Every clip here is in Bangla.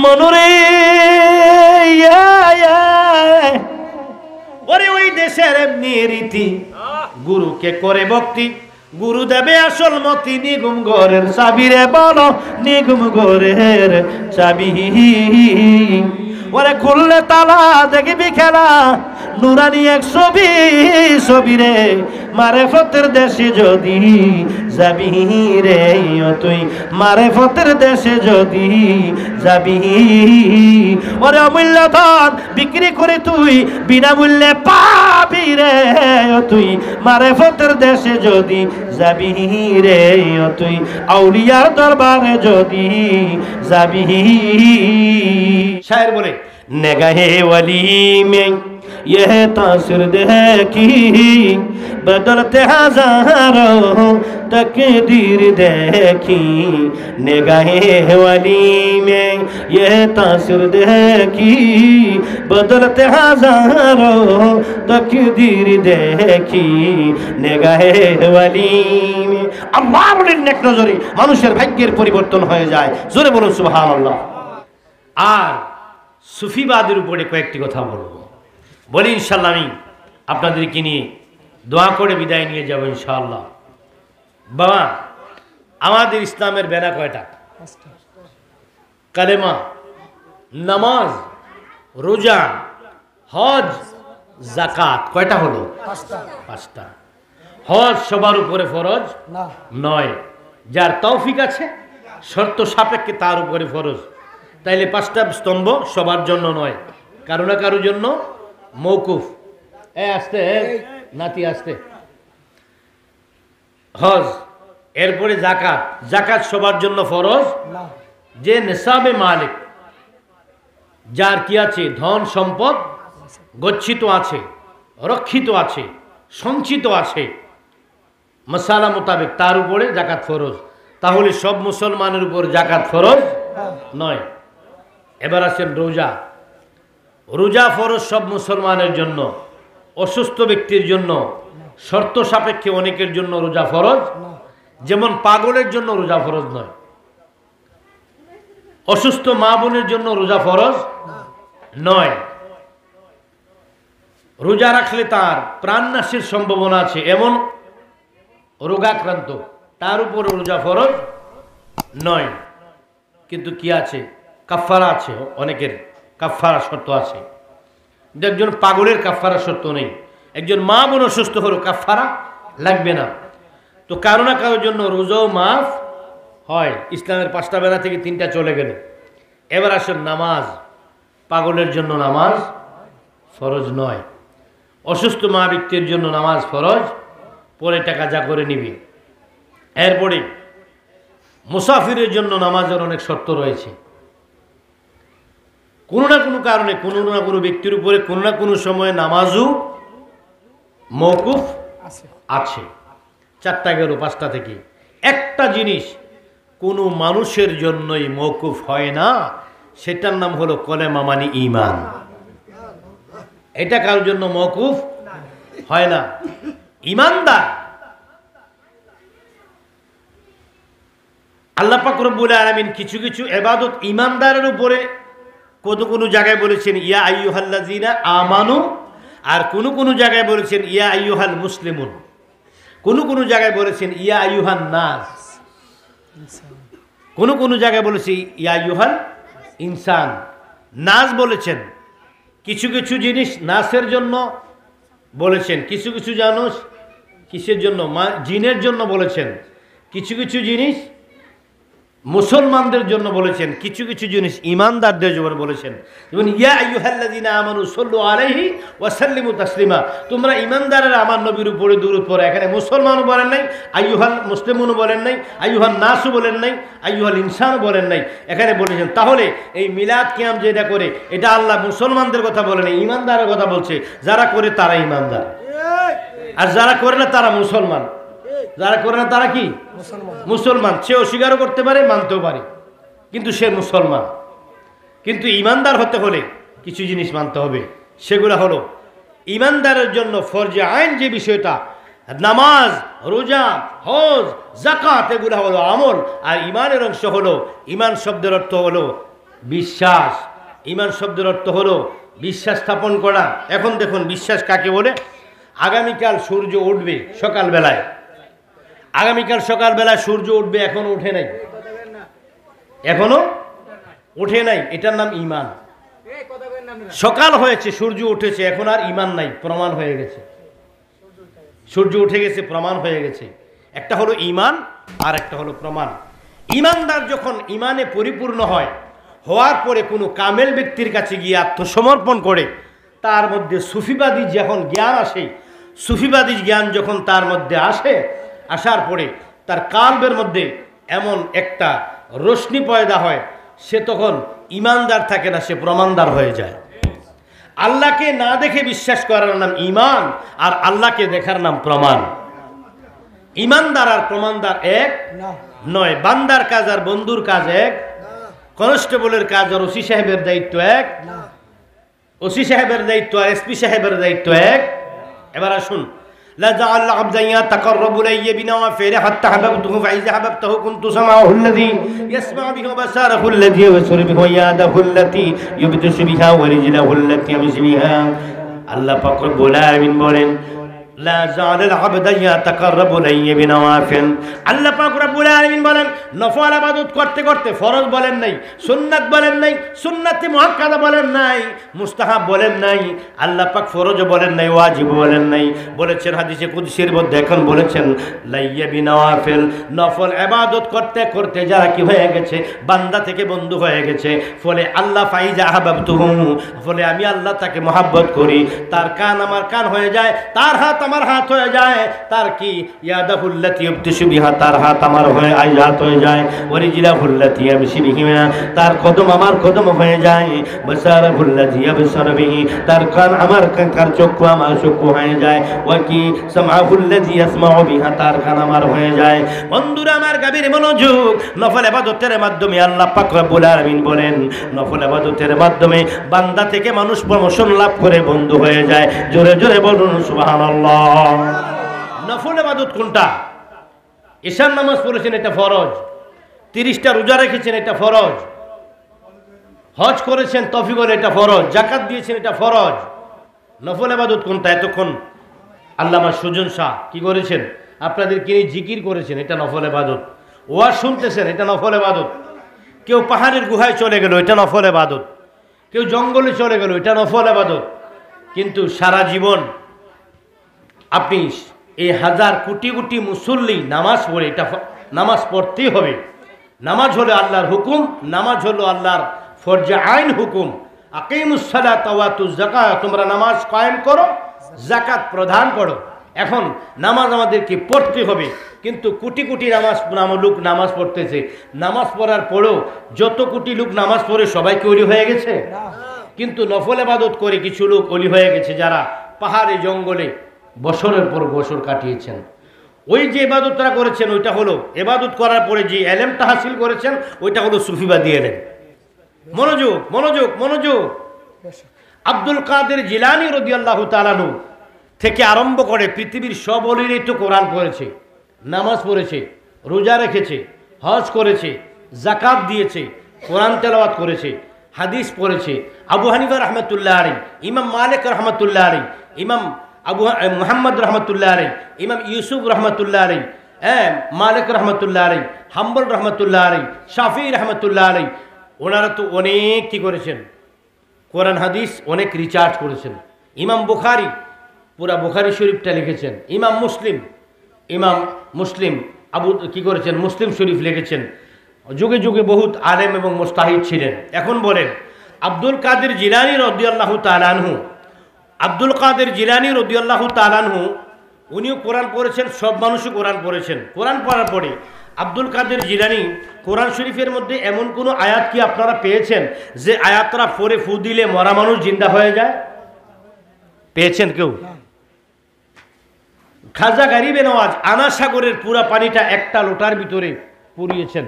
মনুরে ওরে ওই দেশের এমনি রীতি, গুরুকে করে ভক্তি, গুরু দেবে আসল মতি, নিগুম ঘরের চাবি রে বলো, নিগুম ঘরের চাবি। ওরে খুললে তালা দেখবি খেলা, নুরানি এক ছবি, ছবি রে মারেফতের দেশে যদি যাবি রে, তুই মারেফতের দেশে যদি যাবি। ওরে অমূল্য ধন বিক্রি করে তুই বিনামূল্যে পাবি রে, তুই মারেফতের দেশে যদি যাবি রে, তুই আউলিয়ার দরবারে যদি যাবি। শায়ের বলে নেগাহে ওয়ালি মে ये तासिर देखी, बदलते हजारों तकदीर देखी, निगाहे वाली में ये तासिर देखी, बदलते हजारों तकदीर देखी, निगाहे वाली में। আল্লাহর নেক নজরে মানুষের ভাগ্যের পরিবর্তন হয়ে যায়। জোরে বলুন সুবহানাল্লাহ। আর সুফিবাদের উপরে কয়েকটি কথা বলবো, বলি ইনশাআল্লাহ আমি আপনাদেরকে নিয়ে দোয়া করে বিদায় নিয়ে যাব ইনশাআল্লাহ। বাবা, আমাদের ইসলামের বেনা কয়টা? কালেমা, নামাজ, রোজা, হজ, যাকাত। কয়টা হলো? পাঁচটা। হজ সবার উপরে ফরজ নয়, যার তৌফিক আছে শর্ত সাপেক্ষে তার উপরে ফরজ। তাইলে পাঁচটা স্তম্ভ সবার জন্য নয়, কারো না কারোর জন্য মৌকুফ। আসতে নাতি আসতে। হজ, এরপরে যাকাত। যাকাত সবার জন্য ফরজ, যে নেশাবে মালিক, যার কি আছে, ধন সম্পদ গচ্ছিত আছে, রক্ষিত আছে, সঞ্চিত আছে মশালা মোতাবেক, তার উপরে যাকাত ফরজ। তাহলে সব মুসলমানের উপর যাকাত ফরজ নয়। এবার আসেন রোজা। রোজা ফরজ সব মুসলমানের জন্য, অসুস্থ ব্যক্তির জন্য শর্ত সাপেক্ষে অনেকের জন্য রোজা ফরজ, যেমন পাগলের জন্য রোজা ফরজ নয়, অসুস্থ মা বোনের জন্য রোজা ফরজ নয়। রোজা রাখলে তার প্রাণনাশের সম্ভাবনা আছে, এমন রোগাক্রান্ত, তার উপর রোজা ফরজ নয়। কিন্তু কি আছে, কাফারা আছে, অনেকের কাফারা শর্ত আছে। একজন পাগলের কাফারা শর্ত নেই, একজন মা বোন অসুস্থ হলো কাফারা লাগবে না। তো কারো না কারোর জন্য রোজাও মাফ হয়। ইসলামের পাঁচটা বেলা থেকে তিনটা চলে গেল। এবার আসেন নামাজ। পাগলের জন্য নামাজ ফরজ নয়, অসুস্থ মা ব্যক্তির জন্য নামাজ ফরজ, পরে টাকা যা করে নিবি। এরপরে মুসাফিরের জন্য নামাজের অনেক শর্ত রয়েছে। কোনো না কোনো কারণে কোনো না কোনো ব্যক্তির উপরে কোনো না কোনো সময়ে নামাজও মওকুফ আছে। চারটা গেল, পাঁচটা থেকে একটা জিনিস কোনো মানুষের জন্যই মওকুফ হয় না, সেটার নাম হলো কলেমা মানে ঈমান। এটা কারোর জন্য মওকুফ হয় না। ঈমানদার, আল্লাহ পাক রব্বুল আলামিন কিছু কিছু ইবাদত ঈমানদারের উপরে কোনো জায়গায় বলেছেন ইয়া আইয়ুহাল্লাযীনা আমানু, আর কোনো জায়গায় বলেছেন ইয়া আইয়ুহাল মুসলিমুন, কোনো জায়গায় বলেছেন ইয়া আইয়ুহান নাস, কোনো জায়গায় বলেছে ইয়া আইয়ুহাল ইনসান। নাস বলেছেন, কিছু কিছু জিনিস নাসের জন্য বলেছেন, কিছু কিছু জানুস কিসের জন্য, জিনের জন্য বলেছেন, কিছু কিছু জিনিস মুসলমানদের জন্য বলেছেন, কিছু কিছু জিনিস ঈমানদারদের জন্য বলেছেন। যেমন ইয়া আইয়ুহাল্লাযীনা আমানু সাল্লু আলাইহি ওয়া সাল্লিমু তাসলিমা, তোমরা ঈমানদারেরা আমার নবীর উপরে দুরূদ পড়ো। এখানে মুসলমানও বলেন নাই, আইয়ুহাল মুসলিমুনও বলেন নাই, আইয়ুহান নাসও বলেন নাই, আইয়ুহাল ইনসানও বলেন নাই, এখানে বলেছেন। তাহলে এই মিলাদ কিয়াম যেটা করে, এটা আল্লাহ মুসলমানদের কথা বলে নাই, ঈমানদারের কথা বলছে। যারা করে তারা ঈমানদার, আর যারা করে না তারা মুসলমান। যারা করে না তারা কি মুসলমান। সে অস্বীকারও করতে পারে, মানতেও পারে, কিন্তু সে মুসলমান। কিন্তু ঈমানদার হতে হলে কিছু জিনিস মানতে হবে। সেগুলো হলো ঈমানদারের জন্য ফরজে আইন যে বিষয়টা, নামাজ, রোজা, হজ, যাকাত, এগুলো হলো আমল। আর ঈমানের অংশ হলো, ঈমান শব্দের অর্থ হলো বিশ্বাস। ঈমান শব্দের অর্থ হলো বিশ্বাস স্থাপন করা। এখন দেখুন বিশ্বাস কাকে বলে। আগামীকাল সূর্য উঠবে সকালবেলায়, আগামীকাল সকালবেলায় সূর্য উঠবে, এখনো ওঠে নাই, এখনো ওঠে নাই, এটার নাম ঈমান। সকাল হয়েছে, সূর্য উঠেছে, এখন আর ঈমান নাই, প্রমাণ হয়ে গেছে। সূর্য উঠে গেছে, প্রমাণ হয়ে গেছে। একটা হলো ঈমান আর একটা হলো প্রমাণ। ঈমানদার যখন ঈমানে পরিপূর্ণ হয়, হওয়ার পরে কোনো কামেল ব্যক্তির কাছে গিয়ে আত্মসমর্পণ করে, তার মধ্যে সুফিবাদী যখন জ্ঞান আসে, সুফিবাদী জ্ঞান যখন তার মধ্যে আসে, আসার পরে তার কালবের মধ্যে এমন একটা রোশনি পয়দা হয়, সে তখন ঈমানদার থাকে না, সে প্রমাণদার হয়ে যায়। আল্লাহকে না দেখে বিশ্বাস করার নাম ঈমান, আর আল্লাহকে দেখার নাম প্রমাণ। ঈমানদার আর প্রমাণদার এক নয়। বান্দার কাজ আর বন্ধুর কাজ এক, কনস্টেবলের কাজ আর ওসি সাহেবের দায়িত্ব এক, ওসি সাহেবের দায়িত্ব আর এসপি সাহেবের দায়িত্ব এক। এবার আসুন, لا جعل العبد يتقرب الي بنوافل حتى حببته فاذا حببته كنت سمعه الذي يسمع به وبصره الذي يبصر به ويده التي يبطش بها ورجله التي يمشي بها। আল্লাহ পাক রব্বুল আলামিন বলেন, লা জাআলাল আবদা ইয়াতাকাররাবু ইলাইয়া বিনওয়াফিল। আল্লাহ পাক রব্বুল আলামিন বলেন, নফল ইবাদত করতে করতে, ফরজ বলেন নাই, সুন্নাত বলেন নাই, সুন্নাতে মুআক্কাদা বলেন নাই, মুস্তাহাব বলেন নাই, আল্লাহ পাক ফরজ বলেন নাই, ওয়াজিব বলেন নাই। বলেছেন হাদিসে কুদসির মধ্যে, এখন বলেছেন লাইয়া বিনওয়াফিল। নফল ইবাদত করতে করতে যারা কি হয়ে গেছে, বান্দা থেকে বন্ধু হয়ে গেছে, ফলে আল্লাহ ফাইজা আহবাবতুহু, ফলে আমি আল্লাহ তাকে মহব্বত করি, তার কান আমার কান হয়ে যায়, তার হাত আমার হাত হয়ে যায়, তার কি ইয়াদাহুল্লাতি ইবতিশু বিহা, তার হাত আমার হয়ে হাত হয়ে যায়, ওয়ারিজলাহুল্লাতি ইয়ামশি বিহিমা, তার কদম আমার কদম হয়ে যায়, বাসারাহুল্লাতি ইয়াবসারু বিহি, তার কান আমার কান, তার চক্ষু আমার চক্ষু হয়ে যায়, ওয়া কি সামআহুল্লাতি ইয়াসমাউ বিহা, তার কান আমার হয়ে যায়। বন্ধুরা আমার, গভীর মনোযোগ। নফল ইবাদতের মাধ্যমে আল্লাহ পাক রব্বুল আলামিন বলেন, নফল ইবাদতের মাধ্যমে বান্দা থেকে মানুষ প্রমোশন লাভ করে বন্ধু হয়ে যায়। জোরে জোরে বলুন সুবহানাল্লাহ। নফল ইবাদত কোনটা? ঈশার নামাজ পড়েছেন, এটা ফরজ। 30টা রোজা রেখেছেন, এটা ফরজ। হজ করেছেন তৌফিক, এটা ফরজ। যাকাত দিয়েছেন, এটা ফরজ। নফল ইবাদত কোনটা? এতক্ষণ আল্লামা সুজন শাহ কি করেছেন? আপনাদেরকে এই জিকির করেছেন, এটা নফল ইবাদত। ওয়াজ শুনতেছেন, এটা নফল ইবাদত। কেউ পাহাড়ের গুহায় চলে গেল, এটা নফল ইবাদত। কেউ জঙ্গলে চলে গেল, এটা নফল ইবাদত। কিন্তু সারা জীবন আপনি এই হাজার কোটি কোটি মুসল্লি নামাজ পড়ে, এটা নামাজ পড়তেই হবে। নামাজ হলো আল্লাহর হুকুম, নামাজ হলো আল্লাহর ফরজে আইন হুকুম। আকিমুস সালাত ওয়া আতুজ যাকাত, তোমরা নামাজ কায়েম করো, যাকাত প্রদান করো। এখন নামাজ আমাদেরকে পড়তে হবে, কিন্তু কোটি কোটি লোক নামাজ পড়তেছে। নামাজ পড়ার পরেও যত কোটি লোক নামাজ পড়ে সবাই কি ওলি হয়ে গেছে? কিন্তু নফল ইবাদত করে কিছু লোক ওলি হয়ে গেছে, যারা পাহাড়ে জঙ্গলে বছরের পর বছর কাটিয়েছেন। ওই যে ইবাদতটা করেছেন, ওইটা হলো ইবাদত করার পরে যে এলেমটা হাসিল করেছেন, ওইটা হলো সুফিবাদী এলেম। মনোযোগ, মনোযোগ, মনোযোগ। আব্দুল কাদের জিলানী রাদিয়াল্লাহু তাআলা আনহু থেকে আরম্ভ করে পৃথিবীর সব ওলিরাই তো কোরআন পড়েছে, নামাজ পড়েছে, রোজা রেখেছে, হজ করেছে, যাকাত দিয়েছে, কোরআন তেলাওয়াত করেছে, হাদিস পড়েছে। আবু হানিফা রহমতুল্লাহ আলাইহি, ইমাম মালিক রহমতুল্লাহ আলাইহি, ইমাম মুহাম্মদ রহমতুল্লাহ আলাইহি, ইমাম ইউসুফ রহমতুল্লাহ আলাইহি, মালিক রহমতুল্লাহ আলাইহি, হাম্বল রহমতুল্লাহ আলাইহি, শাফি রহমতুল্লাহ আলাইহি, ওনারা তো অনেক কি করেছেন, কোরআন হাদিস অনেক রিসার্চ করেছেন। ইমাম বুখারী পুরা বুখারী শরীফটা লিখেছেন। ইমাম মুসলিম আবু কি করেছেন, মুসলিম শরীফ লিখেছেন। যুগে যুগে বহুত আলেম এবং মুস্তাহিদ ছিলেন। এখন বলেন, আব্দুল কাদের জিলানী রাদিয়াল্লাহু তাআলা আনহু, আব্দুল কাদের জিলানী রাদিয়াল্লাহু তাআলা আনহু, উনিও কোরআন পড়েছেন, সব মানুষই কোরআন পড়েছেন। কোরআন পড়ার পরে আব্দুল কাদের জিলানী কোরআন শরীফের মধ্যে এমন কোনো আয়াত কি আপনারা পেয়েছেন যে আয়াতটা পড়ে ফু দিলে মরা মানুষ জিন্দা হয়ে যায়? পেয়েছেন কেউ? খাজা গরিবে নওয়াজ আনা সাগরের পুরা পানিটা একটা লোটার ভিতরে পুরিয়েছেন।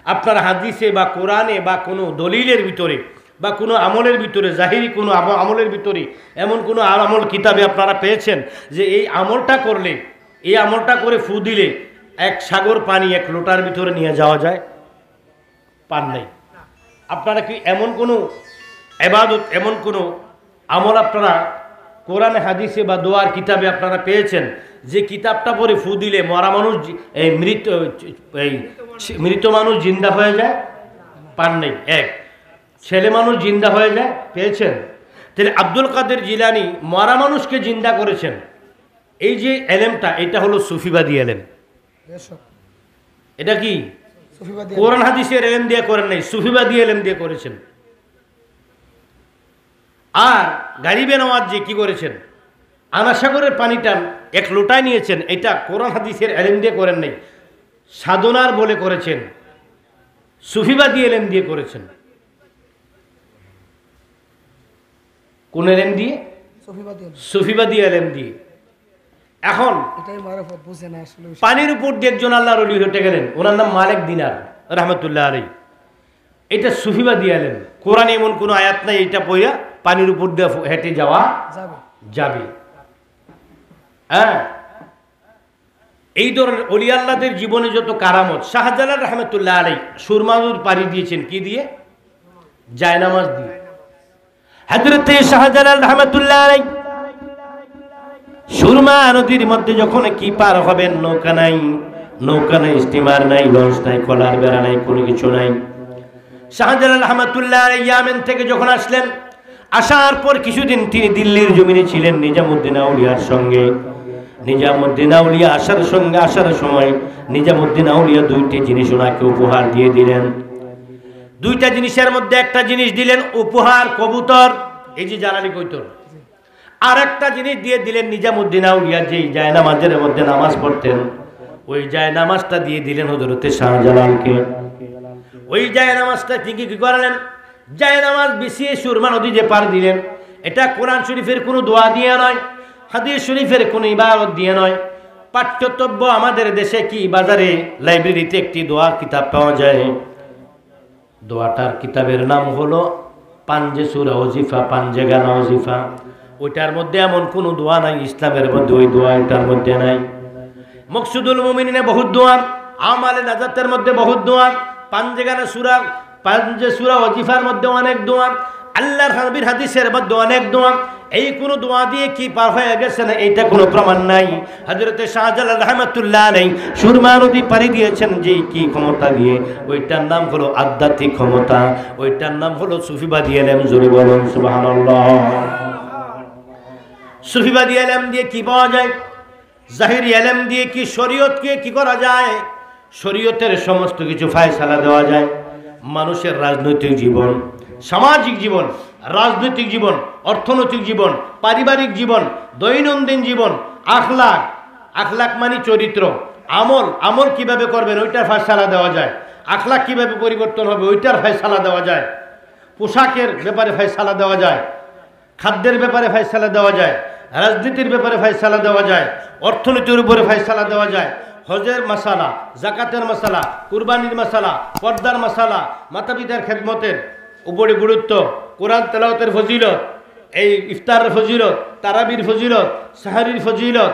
আপনার হাদিসে বা কোরআনে বা কোনো দলিলের ভিতরে বা কোনো আমলের ভিতরে, জাহিরি কোনো আমলের ভিতরে এমন কোনো আমল কিতাবে আপনারা পেয়েছেন যে এই আমলটা করলে, এই আমলটা করে ফু দিলে এক সাগর পানি এক লোটার ভিতরে নিয়ে যাওয়া যায়? পান নাই। আপনারা কি এমন কোনো ইবাদত, এমন কোনো আমল আপনারা কোরআনে হাদিসে বা দোয়ার কিতাবে আপনারা পেয়েছেন যে কিতাবটা পড়ে ফু দিলে মরা মানুষ, এই মৃত মানুষ জিন্দা হয়ে যায়? পান নেই। এক, ছেলে মানুষ জিন্দা হয়ে যায়, পেয়েছেন? তাহলে আব্দুল কাদের জিলানী মরা মানুষকে জিন্দা করেছেন। এই যে এলেমটা, এটা হলো সুফিবাদী এলেম। এটা কি কোরআন হাদিসের এলেম দিয়ে করেন নাই, সুফিবাদী এলেম দিয়ে করেছেন। আর গারিবে নওয়াজ যে কি করেছেন, আনাসাগরের পানিটা এক লোটায় নিয়েছেন, এটা কোরআন হাদিসের এলেম দিয়ে করেন নাই, সাধনার বলে করেছেন, সুফিবাদী এলেম দিয়ে করেছেন। কোন এলেম দিয়ে? সুফিবাদী এলেম দিয়ে। এখন পানির উপর দিয়ে একজন আল্লাহর ওলি হেঁটে গেলেন, ওনার নাম মালিক দিনার রহমতুল্লাহ আলাইহি। এটা সুফিবাদী এলেম। কোরআনে এমন কোনো আয়াত নাই এটা পড়া পানির উপর দিয়ে হেঁটে যাওয়া যাবে। হ্যাঁ, এই ধরনের ওলি আল্লাহদের জীবনে যত কারামত, শাহজালাল রহমতুল্লাহ আলাইহি সুরমা নদী পাড়ি দিয়েছেন কি দিয়ে? জায়নামাজ দিয়ে। হযরত শাহজালাল রহমতুল্লাহ আলাইহি সুরমা নদীর মধ্যে যখন কি পার হবেন, নৌকা নাই, স্টিমার নাই, লঞ্চ নাই, কলার বেড়া নাই, কোনো কিছু নাই। শাহজালাল রহমতুল্লাহ আলাইহি ইয়ামেন থেকে যখন আসলেন, আসার পর কিছুদিন তিনি দিল্লির জমিনে ছিলেন নিজামুদ্দিন আউলিয়ার সঙ্গে। নিজামুদ্দিন আউলিয়া আসার সময় নিজামুদ্দিন আউলিয়া দুইটি জিনিস ওনাকে উপহার দিয়ে দিলেন। দুইটা জিনিসের মধ্যে একটা জিনিস দিলেন উপহার, কবুতর, এই যে জালালি কৈতর। আর একটা জিনিস দিয়ে দিলেন নিজামুদ্দিন আউলিয়া যেই জায়নামাজের মধ্যে নামাজ পড়তেন, ওই জায়নামাজটা দিয়ে দিলেন হযরতে শাহজালালকে। ওই জায়নামাজটা কি করালেন? জায়নামাজ বিছিয়ে সুরমা নদী যে পার দিলেন, এটা কোরআন শরীফের কোনো দোয়া দিয়ে নয়, হাদিস শরীফের কোনো ইবাদত দিয়ে নয়। পাঠ্যতব্য আমাদের দেশে কি বাজারে লাইব্রেরিতে একটি দোয়া কিতাব পাওয়া যায়। দোয়াটার কিতাবের নাম হলো পাঞ্জে সূরা ওজিফা, পাঞ্জে গানা ওজিফা। ওইটার মধ্যে এমন কোনো দোয়া নাই ইসলামের মধ্যে ওই দোয়া এটার মধ্যে নাই। মকসুদুল মুমিনিনে বহুত দোয়া, আমালে নাজাতের মধ্যে বহুত দোয়া, পাঞ্জে গানা সূরা, পাঞ্জে সূরা ওজিফার মধ্যে অনেক দোয়া, আল্লাহর নবীর হাদিসের মধ্যে অনেক দোয়া। এই কোনো দোয়া দিয়ে কি পার হয়ে গেছে না, এইটা কোনো প্রমাণ নাই। হযরতে শাহজালাল রাহমাতুল্লাহ আলাইহি সুরমা নদী পাড়ি দিয়েছেন যে কি ক্ষমতা দিয়ে, ওইটার নাম হলো আধ্যাত্মিক ক্ষমতা, ওইটার নাম হলো সুফিবাদী এলেম। জোরে বলুন সুবহানাল্লাহ। সুফিবাদী এলেম দিয়ে কি পাওয়া যায়? জাহিরি এলেম দিয়ে কি শরীয়তকে কি করা যায়? শরীয়তের সমস্ত কিছু ফায়সালা দেওয়া যায়। মানুষের রাজনৈতিক জীবন, সামাজিক জীবন, রাজনৈতিক জীবন, অর্থনৈতিক জীবন, পারিবারিক জীবন, দৈনন্দিন জীবন, আখলাক মানে চরিত্র, আমল কিভাবে করবেন ওইটার ফায়সালা দেওয়া যায়। আখলাক কিভাবে পরিবর্তন হবে ওইটার ফায়সালা দেওয়া যায়। পোশাকের ব্যাপারে ফায়সালা দেওয়া যায়, খাদ্যের ব্যাপারে ফায়সালা দেওয়া যায়, রাজনীতির ব্যাপারে ফায়সালা দেওয়া যায়, অর্থনীতির উপরে ফায়সালা দেওয়া যায়। হজের মশালা, জাকাতের মশালা, কুরবানির মশালা, পর্দার মশালা, মাতা পিতার খেদমতের উপরে গুরুত্ব, কোরআন তেলাওয়াতের ফজিলত, এই ইফতারের ফজিলত, তারাবির ফজিলত, সাহারির ফজিলত,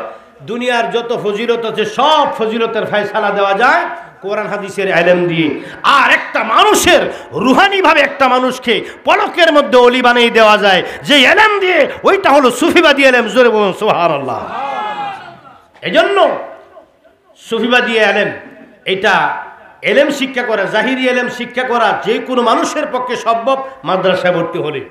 দুনিয়ার যত ফজিলত আছে সব ফজিলতের ফায়সালা দেওয়া যায় কোরআন হাদিসের ইলম দিয়ে। আর একটা মানুষের রুহানিভাবে একটা মানুষকে পলকের মধ্যে ওলি বানিয়ে দেওয়া যায় যে ইলম দিয়ে, ওইটা হলো সুফিবাদী ইলম। জোরে বলুন সুবহানাল্লাহ। এজন্য সুফিবাদী ইলম, এটা এলেম শিক্ষা করা, জাহিরি এলেম শিক্ষা করা যে কোনো মানুষের পক্ষে সম্ভব মাদ্রাসায় ভর্তি হলে।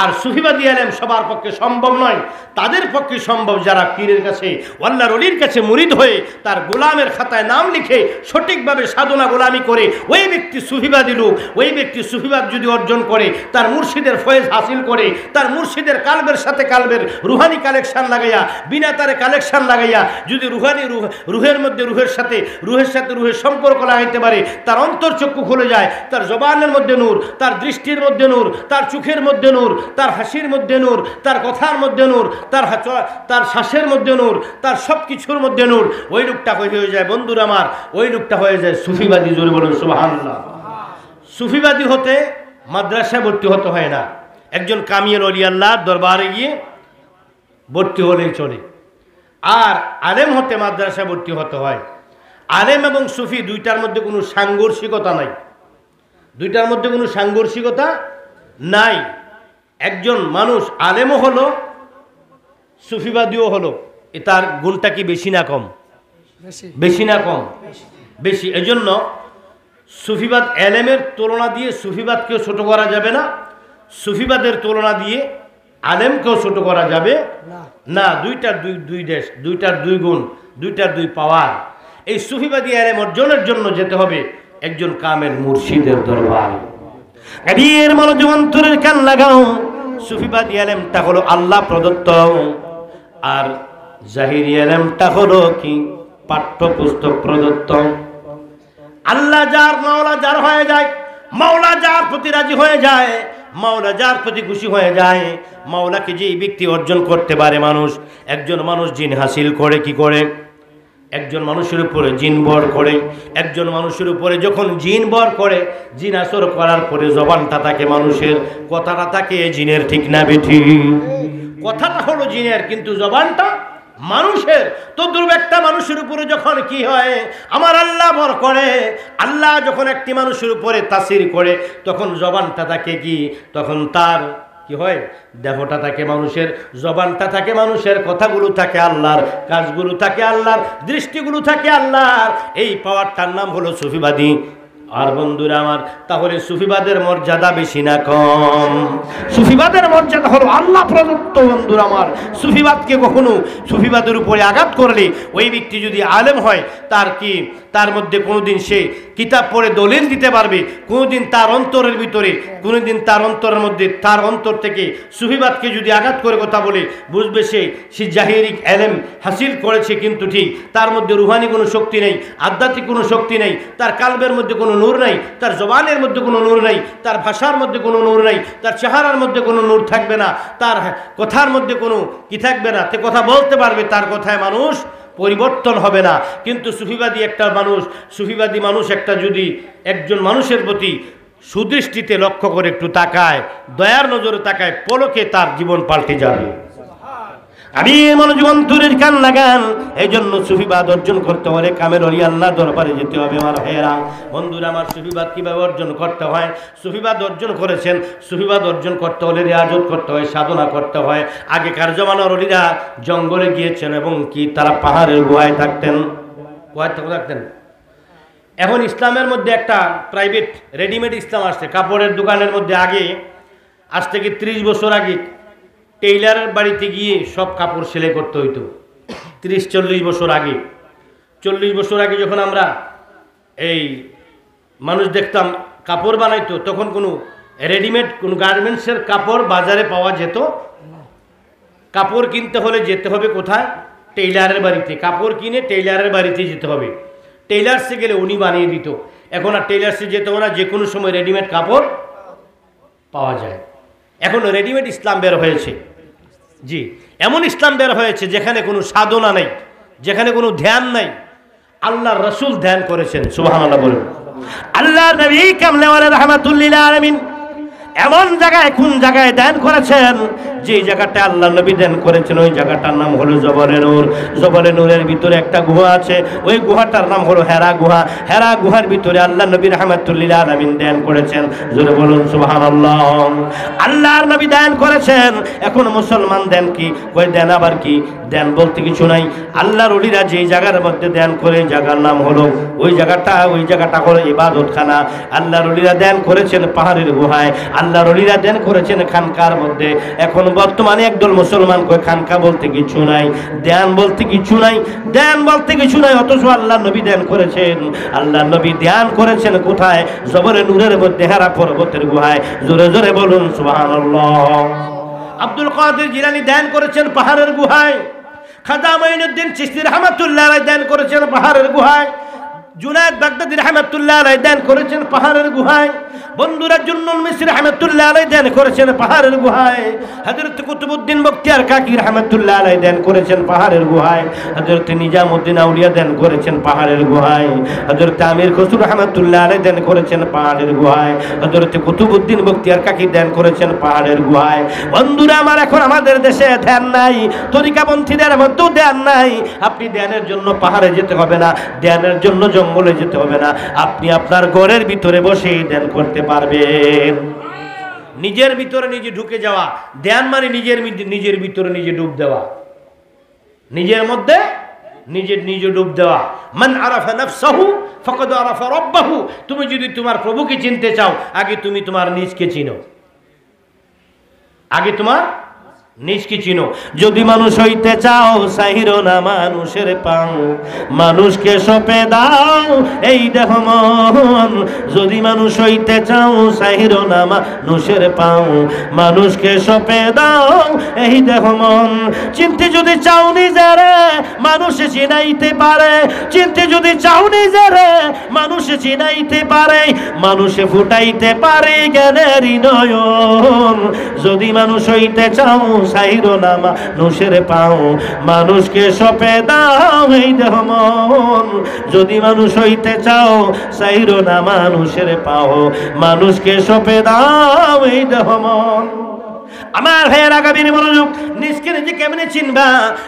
আর সুফিবাদী এলেম সবার পক্ষে সম্ভব নয়, তাদের পক্ষে সম্ভব যারা পীরের কাছে, আল্লাহর ওলির কাছে মুরিদ হয়ে তার গোলামের খাতায় নাম লিখে সঠিকভাবে সাধনা গোলামি করে ওই ব্যক্তি সুফিবাদী লোক। ওই ব্যক্তি সুফিবাদ যদি অর্জন করে, তার মুর্শিদের ফয়েজ হাসিল করে, তার মুর্শিদের কালবের সাথে কালবের রুহানি কালেকশন লাগাইয়া, বিনা তারে কালেকশন লাগাইয়া যদি রুহের মধ্যে রুহের সাথে রুহের সম্পর্ক লাগাইতে পারে, তার অন্তর্চক্ষু খুলে যায়, তার জবানের মধ্যে নূর, তার দৃষ্টির মধ্যে নূর, তার চোখের মধ্যে নূর, তার হাসির মধ্যে নূর, তার কথার মধ্যে নূর, তার শ্বাসের মধ্যে নূর, তার সব কিছুর মধ্যে নূর। ওই লোকটা হয়ে যায় বন্ধুরা আমার, ওই লোকটা হয়ে যায় সুফিবাদী। জোরে বলুন সুবহানাল্লাহ। সুফিবাদী হতে মাদ্রাসায় ভর্তি হতে হয় না, একজন কামিল ওলি আল্লাহর দরবারে গিয়ে ভর্তি হলেই চলে। আর আলেম হতে মাদ্রাসায় ভর্তি হতে হয়। আলেম এবং সুফি দুইটার মধ্যে কোনো সাংঘর্ষিকতা নাই। দুইটার মধ্যে কোনো সাংঘর্ষিকতা নাই। একজন মানুষ আলেমও হলো, সুফিবাদীও হলো, তার গুণটা কি বেশি না কম? বেশি না কম? বেশি। এজন্য সুফিবাদ এলেমের তুলনা দিয়ে সুফিবাদকেও ছোট করা যাবে না, সুফিবাদের তুলনা দিয়ে আলেমকেও ছোট করা যাবে না। দুইটার দুই দেশ, দুইটার দুই গুণ, দুইটার দুই পাওয়ার। এই সুফিবাদী এলেম অর্জনের জন্য যেতে হবে একজন কামেল মুর্শিদের দরবারে। এর মনোযোগ অন্তরের কান লাগাও। সুফিবাদী এলেমটা হলো আল্লাহ প্রদত্ত, আর জাহিরি এলেমটা হলো কি পাঠ্যপুস্তক প্রদত্ত। আল্লাহ যার, মাওলা যার হয়ে যায়, মাওলা যার প্রতি রাজি হয়ে যায়, মাওলা যার প্রতি খুশি হয়ে যায়, মাওলাকে যে ব্যক্তি অর্জন করতে পারে মানুষ। একজন মানুষ জিন হাসিল করে কি করে? একজন মানুষের উপরে জিন বর করে। একজন মানুষের উপরে যখন জিন বর করে, জিন আসর করার পরে জবানটা থাকে মানুষের, কথাটা থাকে জিনের, ঠিক না বেঠি? কথাটা হলো জিনের কিন্তু জবানটা মানুষের। তদ্রূপ একটা মানুষের উপরে যখন কি হয়, আমার আল্লাহ বর করে, আল্লাহ যখন একটি মানুষের উপরে তাসির করে, তখন জবানটা থাকে কি? তখন তার কি হয়? দেহটা থাকে মানুষের, জবানটা থাকে মানুষের, কথাগুলো থাকে আল্লাহর, কাজগুলো থাকে আল্লাহর, দৃষ্টিগুলো থাকে আল্লাহর। এই পাওয়ারটার নাম হলো সুফিবাদী। আর বন্ধুরা আমার, তাহলে সুফিবাদের মর্যাদা বেশি না কম? সুফিবাদের মর্যাদা হলো আল্লাহ প্রদত্ত। বন্ধুরা আমার, সুফিবাদকে কখনো, সুফিবাদের উপরে আঘাত করলে ওই ব্যক্তি যদি আলেম হয়, তার কি, তার মধ্যে কোনোদিন সে কিতাব পড়ে দলিল দিতে পারবে? কোনোদিন তার অন্তরের ভিতরে, কোনোদিন তার অন্তরের মধ্যে, তার অন্তর থেকে সুফিবাদকে যদি আঘাত করে কথা বলে, বুঝবে সে জাহিরিক এলেম হাসিল করেছে, কিন্তু ঠিক তার মধ্যে রুহানি কোনো শক্তি নেই, আধ্যাত্মিক কোনো শক্তি নেই, তার কালবের মধ্যে কোনো নূর নাই, তার জবানের মধ্যে কোনো নূর নাই, তার ভাষার মধ্যে কোনো নূর নাই, তার চেহারার মধ্যে কোনো নূর থাকবে না, তার কথার মধ্যে কোনো কি থাকবে না। তে কথা বলতে পারবে, তার কথায় মানুষ পরিবর্তন হবে না। কিন্তু সুফিবাদী একটা মানুষ, সুফিবাদী মানুষ একটা যদি একজন মানুষের প্রতি সুদৃষ্টিতে লক্ষ্য করে একটু তাকায়, দয়ার নজরে তাকায়, পলকে তার জীবন পাল্টে যাবে। আমি মনোযোগ অন্তরের কান লাগান। এই জন্য সুফিবাদ অর্জন করতে হলে কামেল ওলি আল্লাহ দরবারে যেতে হবে। আমার ভাইয়েরা, বন্ধুরা আমার, সুফিবাদ কিভাবে অর্জন করতে হয়? সুফিবাদ অর্জন করেছেন, সুফিবাদ অর্জন করতে হলে রিয়াজত করতে হয়, সাধনা করতে হয়। আগেকার জমানার ওলিরা জঙ্গলে গিয়েছেন এবং কি তারা পাহাড়ের গুহায় থাকতেন, থাকতেন। এখন ইসলামের মধ্যে একটা প্রাইভেট রেডিমেড ইসলাম আসছে। কাপড়ের দোকানের মধ্যে আগে, আজ থেকে 30 বছর আগে টেইলারের বাড়িতে গিয়ে সব কাপড় সেলাই করতে হইতো। 30-40 বছর আগে, 40 বছর আগে যখন আমরা এই মানুষ দেখতাম কাপড় বানাইতো, তখন কোনো রেডিমেড কোনো গার্মেন্টসের কাপড় বাজারে পাওয়া যেত। কাপড় কিনতে হলে যেতে হবে কোথায়? টেইলারের বাড়িতে। কাপড় কিনে টেইলারের বাড়িতে যেতে হবে। টেইলার্সে গেলে উনি বানিয়ে দিত। এখন আর টেইলার্সে যেতে হবে না, যে কোনো সময় রেডিমেড কাপড় পাওয়া যায়। এখন রেডিমেড ইসলাম বের হয়েছে। জি, এমন ইসলাম বের হয়েছে যেখানে কোনো সাধনা নেই, যেখানে কোনো ধ্যান নাই। আল্লাহর রাসূল ধ্যান করেছেন, সুবহানাল্লাহ বলুন। আল্লাহর নবী কামলেওয়ালা রাহমাতুল লিল আলামিন এমন জায়গায়, কোন জায়গায় ধ্যান করেছেন? যে জায়গাটা আল্লাহ নবী ধ্যান করেছেন, ওই জায়গাটার নাম হলো জবলে নূর। জবলে নূরের ভিতরে একটা গুহা আছে, ওই গুহাটার নাম হলো হেরা গুহা। হেরা গুহার ভিতরে আল্লাহ নবী রাহমাতুল লিল আলামিন ধ্যান করেছেন। জোরে বলুন সুবহানাল্লাহ। আল্লাহর নবী ধ্যান করেছেন। এখন মুসলমান ধ্যান কি? ওই ধ্যান আবার কি? ধ্যান বলতে কিছু নাই। আল্লাহর ওলিরা যেই জায়গার মধ্যে ধ্যান করে, জায়গার নাম হলো, ওই জায়গাটা হলো ইবাদতখানা। আল্লাহর ওলিরা ধ্যান করেছেন পাহাড়ের গুহায়, আল্লাহর ওলিরা ধ্যান করেছেন খানকার মধ্যে। এখন বর্তমানে একদল মুসলমান কয় খানকা বলতে কিছু নাই, ধ্যান বলতে কিছু নাই, ধ্যান বলতে কিছু নাই। অথচ আল্লাহ নবী ধ্যান করেছেন। আল্লাহ নবী ধ্যান করেছেন কোথায়? জবলে নূরের মধ্যে, হেরা পর্বতের গুহায়। জোরে জোরে বলুন সুবহানাল্লাহ। আব্দুল কাদের জিলানী ধ্যান করেছেন পাহাড়ের গুহায়। খাজা মাইনুদ্দিন চিশতি রাহমাতুল্লাহ আলাইহি ধ্যান করেছেন পাহাড়ের গুহায়। জুনায়েদ বাগদাদী রাহমাতুল্লাহ আলাইহি ধ্যান করেছেন পাহাড়ের গুহায়। বন্ধুরা, জুন্নুন মিসরি রাহমাতুল্লাহ আলাইহি ধ্যান করেছেন পাহাড়ের গুহায়। হযরত কুতুবউদ্দিন বখতিয়ার কাকি রাহমাতুল্লাহ আলাইহি ধ্যান করেছেন পাহাড়ের গুহায়। হযরত নিজামউদ্দিন আউলিয়া ধ্যান করেছেন পাহাড়ের গুহায়। হযরত আমির খসরু রাহমাতুল্লাহ আলাইহি ধ্যান করেছেন পাহাড়ের গুহায়। হযরত কুতুবউদ্দিন বখতিয়ার কাকি ধ্যান করেছেন পাহাড়ের গুহায়। বন্ধুরা আমার, এখন আমাদের দেশে ধ্যান নাই, তরিকাপন্থীদের মধ্যেও ধ্যান নাই। আপনি ধ্যানের জন্য পাহাড়ে যেতে হবে না, ধ্যানের জন্য জঙ্গলে যেতে হবে না। আপনি আপনার ঘরের ভিতরে বসেই ধ্যান করতে পারবেন। নিজের ভিতরে নিজে ঢুকে যাওয়া, ধ্যান মানে নিজের ভিতরে নিজে ডুব দেওয়া, নিজের মধ্যে নিজে ডুব দেওয়া। মান আরাফা নাফসাহু ফাকাদ আরাফা রাব্বাহু। তুমি যদি তোমার প্রভুকে চিনতে চাও, আগে তুমি তোমার নিজকে চিনো, আগে তোমার নিজকে চিনো। যদি মানুষ হইতে চাও, সাহিরো না মানুষের পাও, মানুষকে সপে দাও এই দেহ মন। যদি মানুষ হইতে চাও, সাহিরো না মানুষের পাও, মানুষকে সপে দাও এই দেহ মন। চিনতে যদি চাও নিজেরে, মানুষে চিনাইতে পারে। চিনতে যদি চাও নিজেরে, মানুষে চিনাইতে পারে। মানুষে ফুটাইতে পারে জ্ঞানের নয়ন। যদি মানুষ হইতে চাও, সাইরো না মানুষের পাও, মানুষকে সপে দাও এই দেহ মন। যদি মানুষ হইতে চাও, সাইরো না মানুষের পাও, মানুষকে সপে দাও এই দেহ মন। আমার ভাইয়ের আগামী মনোযোগ। নিজকে নিজে কেমনে চিনবা?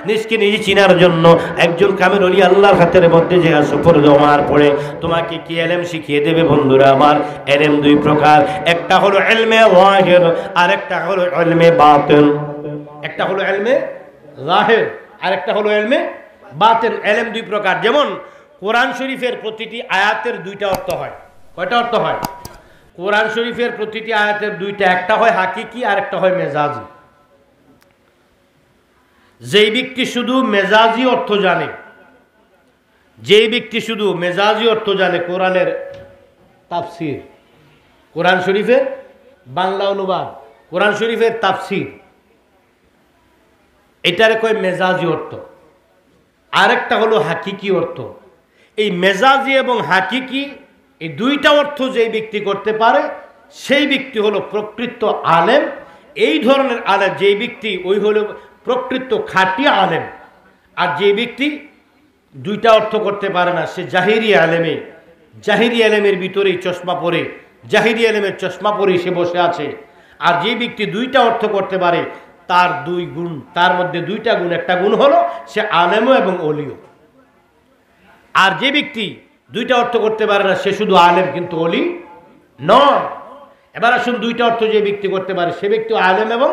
নিজকে নিজে চিনার জন্য একজন কামেল ওলি আল্লাহর হাতের মধ্যে যে সফর জমার পড়ে তোমাকে কি এলেম শিখিয়ে দেবে বন্ধুরা আমার। এলেম দুই প্রকার, একটা হলো ইলমে যাহির আর একটা হলো ইলমে বাতিন। একটা হলো ইলমে যাহির আর একটা হলো ইলমে বাতিন। ইলম দুই প্রকার। যেমন কোরআন শরীফের প্রতিটি আয়াতের দুইটা অর্থ হয়। কয়টা অর্থ হয়? কোরআন শরীফের প্রতিটি আয়াতের দুইটা, একটা হয় হাকিকি আর একটা হয় মেজাজি। যেই ব্যক্তি শুধু মেজাজি অর্থ জানে, যেই ব্যক্তি শুধু মেজাজি অর্থ জানে, কোরআনের তাফসির, কোরআন শরীফের বাংলা অনুবাদ, কোরআন শরীফের তাফসির, এটারে কয় মেজাজি অর্থ। আরেকটা হলো হাকিকি অর্থ। এই মেজাজি এবং হাকিকি এই দুইটা অর্থ যেই ব্যক্তি করতে পারে, সেই ব্যক্তি হলো প্রকৃত আলেম। এই ধরনের আলেম যেই ব্যক্তি, ওই হলো প্রকৃত খাঁটি আলেম। আর যে ব্যক্তি দুইটা অর্থ করতে পারে না, সে জাহিরি আলেমে, জাহিরি আলেমের ভিতরেই চশমা পরে, জাহিরি আলেমের চশমা পরেই সে বসে আছে। আর যে ব্যক্তি দুইটা অর্থ করতে পারে, তার দুই গুণ, তার মধ্যে দুইটা গুণ। একটা গুণ হলো সে আলেমও এবং অলিও। আর যে ব্যক্তি দুইটা অর্থ করতে পারে না, সে শুধু আলেম কিন্তু অলি নয়। এবার আসুন, দুইটা অর্থ যে ব্যক্তি করতে পারে, সে ব্যক্তি আলেম এবং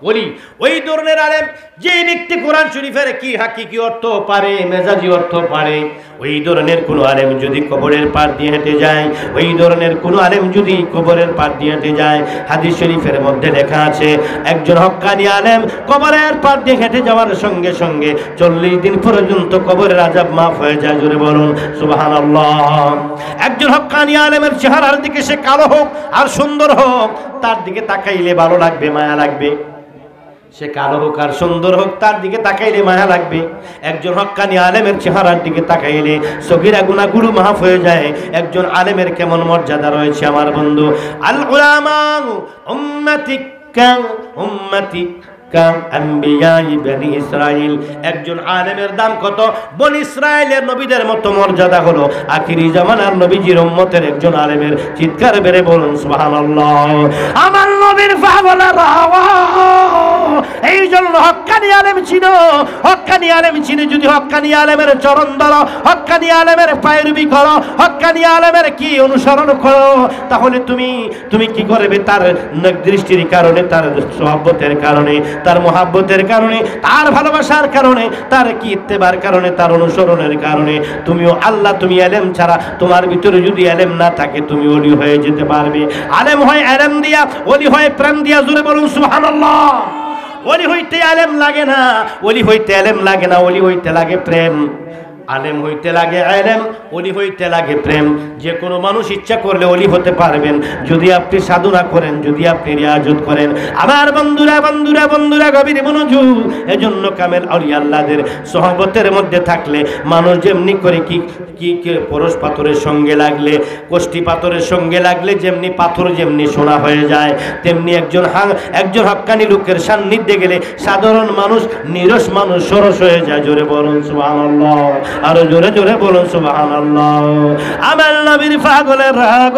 অলি। ওই ধরনের আলেম যে ব্যক্তি কোরআন শরীফের কি হাকিকি অর্থ পারে, মেজাজি অর্থ পারে, ওই ধরনের কোনো আলেম যদি কবরের পার দিয়ে হেঁটে যায়, ওই ধরনের কোনো আলেম যদি কবরের পার দিয়ে হেঁটে যায়, হাদিস শরীফের মধ্যে লেখা আছে, একজন হক্কানি আলেম কবরের পার দিয়ে হেঁটে যাওয়ার সঙ্গে সঙ্গে 40 দিন পর্যন্ত কবরের আযাব মাফ হয়ে যায়। জোরে বলুন সুবহানাল্লাহ। একজন হক্কানি আলেমের চেহারার দিকে সে কালো হোক আর সুন্দর হোক, তার দিকে তাকাইলে ভালো লাগবে, মায়া লাগবে। সে কালো হোক আর সুন্দর হোক, তার দিকে তাকাইলে মায়া লাগবে। একজন হক্কানি আলেমের চেহারার দিকে তাকাইলে সগীরা গুনাহগুলো মাফ হয়ে যায়। একজন আলেমের কেমন মর্যাদা রয়েছে আমার বন্ধু। আল উলামা উম্মাতিকা উম্মাতিকা আম্বিয়াই বনি ইসরাইল। একজন আলেমের দাম কত? বনি ইসরাইলের নবীদের মতো মর্যাদা হলো আখিরি জামানার নবীজির উম্মতের একজন আলেমের। চিৎকার বেড়ে বলুন সুবহানাল্লাহ। আমার নবীর পাগলেরা এই জন্য হক্কানি আলেম ছিল, হক্কানি আলেম ছিল। যদি হক্কানি আলেমের চরণ ধরো, হক্কানি আলেমের পায়রবি করো, হক্কানি আলেমের কি অনুসরণ করো, তাহলে তুমি কি করবে? তার দৃষ্টির কারণে, তার সোহবতের কারণে, তার মোহাব্বতের কারণে, তার ভালোবাসার কারণে, তার কি ইত্তেবার কারণে, তার অনুসরণের কারণে তুমিও আল্লাহ, তুমি আলেম ছাড়া তোমার ভিতরে যদি আলেম না থাকে, তুমি ওলি হয়ে যেতে পারবে। আলেম হয় আলেম দিয়া, ওলি হয় প্রেম দিয়া। জোরে বলুন সুবহানাল্লাহ। ওলি হইতে আলেম লাগে না, ওলি হইতে আলেম লাগে না, ওলি হইতে লাগে প্রেম। আলেম হইতে লাগে আলেম, ওলি হইতে লাগে প্রেম। যে কোনো মানুষ ইচ্ছা করলে ওলি হতে পারবেন, যদি আপনি সাধনা করেন, যদি আপনি রিয়াজত করেন। আমার বন্ধুরা বন্ধুরা বন্ধুরা গভীর মনোযোগ। এজন্য কামেল আউলিয়া আল্লাহদের সোহবতের মধ্যে থাকলে মানুষ যেমনি করে কি পরশ পাথরের সঙ্গে লাগলে, কোষ্ঠী পাথরের সঙ্গে লাগলে যেমনি পাথর যেমনি সোনা হয়ে যায়, তেমনি একজন হক্কানি লোকের সান্নিধ্যে গেলে সাধারণ মানুষ, নিরস মানুষ সরস হয়ে যায়। জোরে বলুন সুবহানাল্লাহ। আরো জোরে জোরে বলুন সুবহানাল্লাহ। আমার নবীর পাগলের রাগ।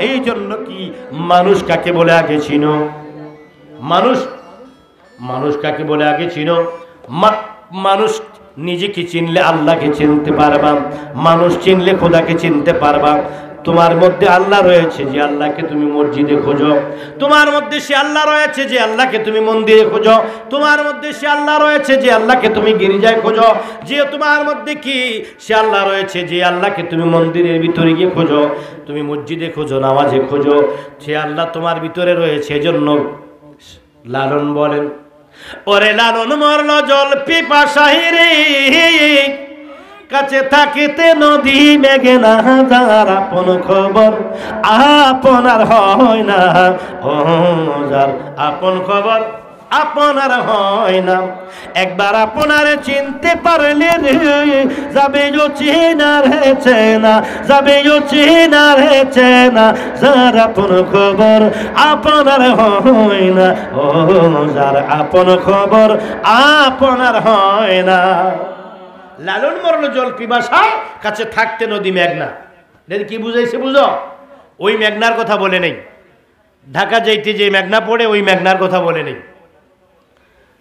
এই জন্য কি মানুষ কাকে বলে আগে চিনো? মানুষ কাকে বলে আগে চিনো? মানুষ নিজেকে চিনলে আল্লাহকে চিনতে পারবা, মানুষ চিনলে খোদাকে চিনতে পারবা। তোমার মধ্যে আল্লাহ রয়েছে যে আল্লাহকে তুমি মসজিদে খোঁজো, তোমার মধ্যে সে আল্লাহ রয়েছে যে আল্লাহকে তুমি মন্দিরে খোঁজো, তোমার মধ্যে সে আল্লাহ রয়েছে যে আল্লাহকে তুমি গির্জায় খোঁজো, যে তোমার মধ্যে কি সে আল্লাহ রয়েছে যে আল্লাহকে তুমি মন্দিরের ভিতরে গিয়ে খোঁজো, তুমি মসজিদে খোঁজো, নামাজে খোঁজো, সে আল্লাহ তোমার ভিতরে রয়েছে। এজন্য লালন বলেন, ওরে লালন মরল জল পিপাসায় রে, কাছে থাকিতে নদী মেঘে না, যার আপন খবর আপনার হয় না, ও যার আপন খবর আপনার হয় না। একবার আপনার চিনতে পারলে রে, যাবে ও চেনা রে চেনা, যাবে ও চেনা রে চেনা, যার আপন খবর আপনার হয় না, ও যার আপন খবর আপনার হয় না। লালন মরল জল পিপাসায়, কাছে থাকতে নদী মেঘনা। এটা কি বুঝাইছে বুঝো? ওই মেঘনার কথা বলে নেই, ঢাকা যাইতে যে মেঘনা পড়ে ওই মেঘনার কথা বলে নেই,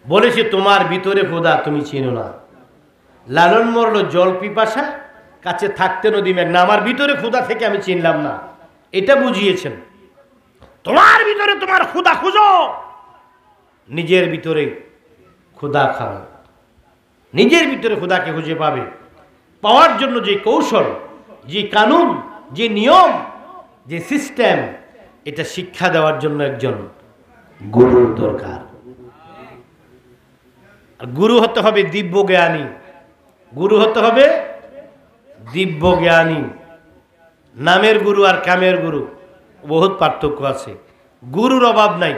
বলেছে তোমার ভিতরে খোদা তুমি চিনো না। লালন মরল জল পিপাসা, কাছে থাকতে নদী মেঘনা, আমার ভিতরে খোদা থেকে আমি চিনলাম না, এটা বুঝিয়েছেন। তোমার ভিতরে তোমার খোদা খুঁজো, নিজের ভিতরে খোদা খাও, নিজের ভিতরে খোদাকে খুঁজে পাবে। পাওয়ার জন্য যে কৌশল, যে কানুন, যে নিয়ম, যে সিস্টেম, এটা শিক্ষা দেওয়ার জন্য একজন গুরুর দরকার। গুরু হতে হবে দিব্য জ্ঞানী, গুরু হতে হবে দিব্য জ্ঞানী। নামের গুরু আর কামের গুরু বহুত পার্থক্য আছে। গুরুর অভাব নাই,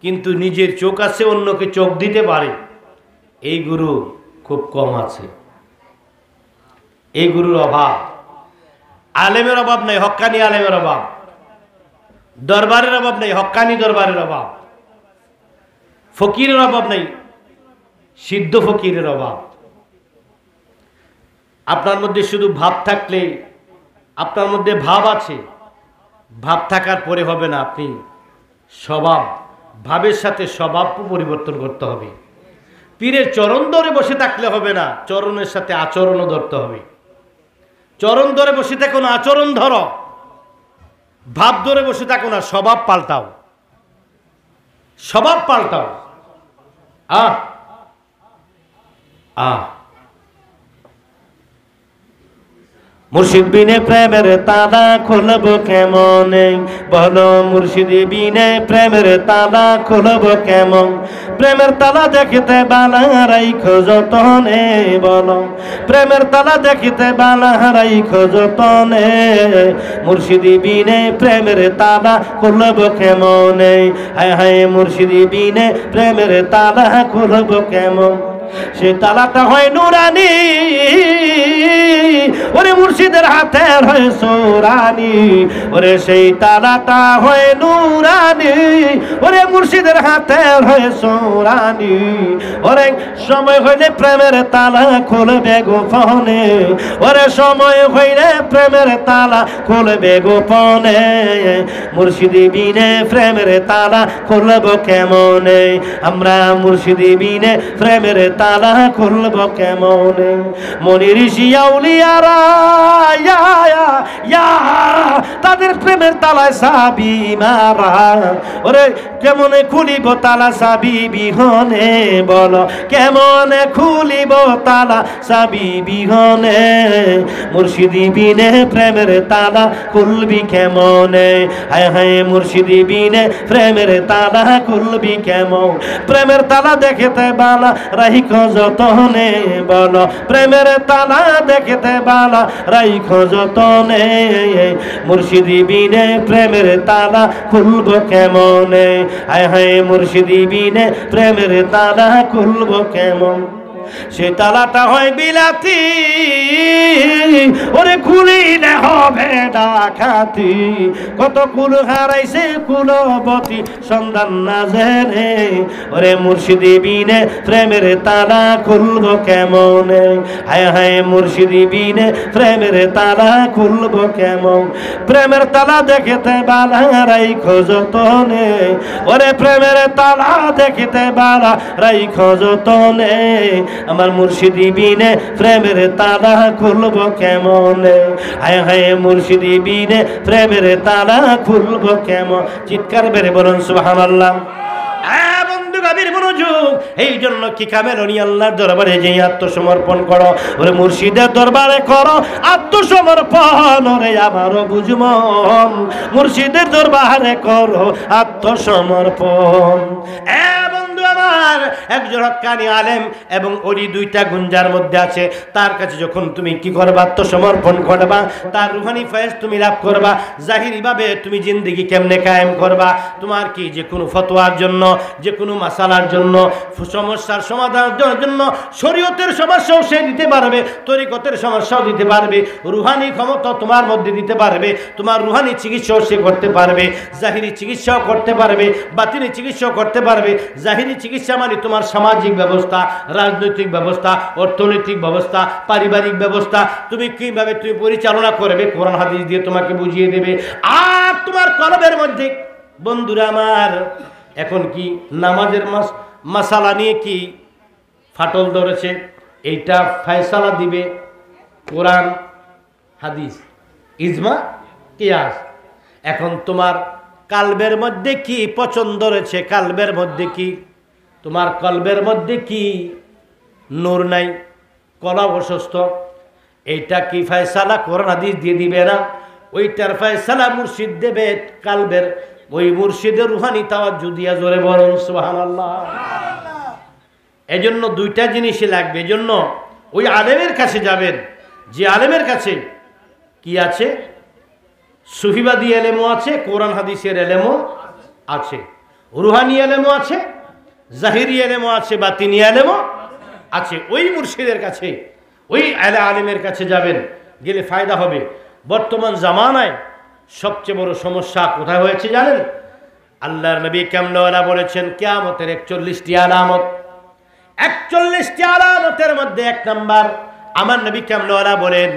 কিন্তু নিজের চোখ আছে, অন্যকে চোখ দিতে পারে, এই গুরু খুব কম আছে। এই গুরুর অভাব। আলেমের অভাব নাই, হক্কানি আলেমের অভাব। দরবারের অভাব নাই, হক্কানি দরবারের অভাব। ফকিরের অভাব নাই, সিদ্ধ ফকিরের অভাব। আপনার মধ্যে শুধু ভাব থাকলে, আপনার মধ্যে ভাব আছে, ভাব থাকার পরে হবে না, আপনি স্বভাব, ভাবের সাথে স্বভাব পরিবর্তন করতে হবে। পীরের চরণ ধরে বসে থাকলে হবে না, চরণের সাথে আচরণও ধরতে হবে। চরণ ধরে বসে থাকো না, আচরণ ধরো। ভাব ধরে বসে থাকো না, স্বভাব পাল্টাও, স্বভাব পাল্টাও। মুর্শিদ বিনে প্রেমের তালা খুলব কেমনে, বলো মুর্শিদ বিনে প্রেমের তালা খুলব কেমন, প্রেমের তালা দেখিতে বালা রাইখো যতনে, বলো প্রেমের তালা দেখিতে বালা রাইখো যতনে, মুর্শিদ বিনে প্রেমের তালা খুলব কেমনে, হায় হায় মুর্শিদ বিনে প্রেমের তালা খুলব কেমন। সে তালাটা হয় নুরানি, ওরে মুর্শিদের হাতের হয় সোরানি, ওরে সেই তালাটা হয় নুরানি, ওরে মুর্শিদের হাতের হয় সোরানি। ওরে সময় হইলে প্রেমের তালা খুলবে গোপনে, ওরে সময় হইলে প্রেমের তালা খুলবে গোপনে, মুর্শিদি বিনে প্রেমের তালা খুলব কেমনে, আমরা মুর্শিদি বিনে প্রেমের তালা খুলব কেমনে। মনির শিয়াউলিয়ারা তাদের প্রেমের তালায় সাবি মারা, ওরে কেমনে খুলিব তালা সাবি বিহনে, বলো কেমনে খুলিব তালা সাবি বিহনে, মুর্শিদি বিনে প্রেমের তালা খুলবি কেমনে, হায় হায় মুর্শিদি বিনে প্রেমের তালা খুলবি কেমন। প্রেমের তালা দেখতে বালা রাইখো যতনে, বলো প্রেমের তালা দেখতে বালা রাইখো যতনে, মুর্শিদি বিনে প্রেমের তালা খুলব কেমনে, হায় হায় মুর্শিদি বিনে প্রেমের তালা খুলব কেমন। সে তালাটা হয় বিলাতি, ওরে খুলিলে হবে ডাকাতি, কত কুল হারাইছে কুলবতী সন্ধান না জেনে, ওরে মুর্শিদি বিনে প্রেমের তালা খুলব কেমনে, হায় হায় মুর্শিদি বিনে প্রেমের তালা খুলব কেমন। প্রেমের তালা দেখিতে বালা রাইখো যতনে, ওরে প্রেমের তালা দেখিতে বালা রাইখো যতনে, আমার মুর্শিদি বিনে প্রেমের তালা খুলব কেমনে, হায় হায় মুর্শিদি বিনে প্রেমের তালা খুলব কেমন। চিৎকার বেড়ে বলুন সুবহানাল্লাহ। গভীর মনোযোগ। এই জন্য কি কামেরনি আল্লাহর দরবারে যে আত্মসমর্পণ করো, ওরে মুর্শিদের দরবারে করো আত্মসমর্পণ, ওরে আমারও বুঝমন মুর্শিদের দরবারে করো আত্মসমর্পণ। বন্ধু আমার, একজন হক্কানি আলেম এবং ওলি দুইটা গুঞ্জার মধ্যে আছে। তার কাছে যখন তুমি কি করবা, আত্মসমর্পণ করবা, তার রুহানি ফয়েজ তুমি লাভ করবা। জাহিরি ভাবে তুমি জিন্দেগি কেমনে কায়েম করবা, তোমার কি যে কোনো ফতোয়ার জন্য, যে কোনো মাসালার জন্য, সমস্যার সমাধানের জন্য, শরীয়তের সমস্যাও সে দিতে পারবে, তরিকতের সমস্যাও দিতে পারবে, রুহানি ক্ষমতা তোমার মধ্যে দিতে পারবে, তোমার রুহানি চিকিৎসাও সে করতে পারবে, জাহিরি চিকিৎসাও করতে পারবে, বাতিনি চিকিৎসাও করতে পারবে। জাহিরি চিকিৎসা মানে তোমার সামাজিক ব্যবস্থা, রাজনৈতিক ব্যবস্থা, অর্থনৈতিক ব্যবস্থা, পারিবারিক ব্যবস্থা তুমি কিভাবে তুমি পরিচালনা করবে, কোরআন হাদিস দিয়ে তোমাকে বুঝিয়ে দেবে। আর তোমার কলবের মধ্যে বন্ধুরা আমার এখন কি নামাজের মাসালা নিয়ে কি ফাটল ধরেছে, এইটা ফয়সালা দিবে কোরআন হাদিস, ইজমা, কিয়াস। এখন তোমার কালবের মধ্যে কি পছন্দ রয়েছে, কালবের মধ্যে কি, তোমার কলবের মধ্যে কি নূর নাই, কলব অসুস্থ, এইটা কি ফয়সালা কোরআন হাদিস দিয়ে দিবে না, ওইটার ফয়সালা মুর্শিদ দেবে কালবের। ওই মুর্শিদের রুহানি তাওয়াজ্জু দিয়া জোরে বলুন সুবহানাল্লাহ। এজন্য দুইটা জিনিসই লাগবে। এজন্য ওই আলেমের কাছে যাবেন যে আলেমের কাছে কি আছে, সুফিবাদী এলেমও আছে, কোরআন হাদিসের এলেমও আছে, রুহানি এলেমও আছে, জাহিরি এলেমও আছে, বাতিনি এলেমও আছে। ওই মুর্শিদের কাছে, ওই আলেমের কাছে যাবেন, গেলে ফায়দা হবে। বর্তমান জামানায় সবচেয়ে বড় সমস্যা কোথায় হয়েছে জানেন? আল্লাহর নবী কামলিওয়ালা বলেছেন কিয়ামতের 41টি আলামত, 41টি আলামতের মধ্যে এক নাম্বার আমার নবী কামলিওয়ালা বলেন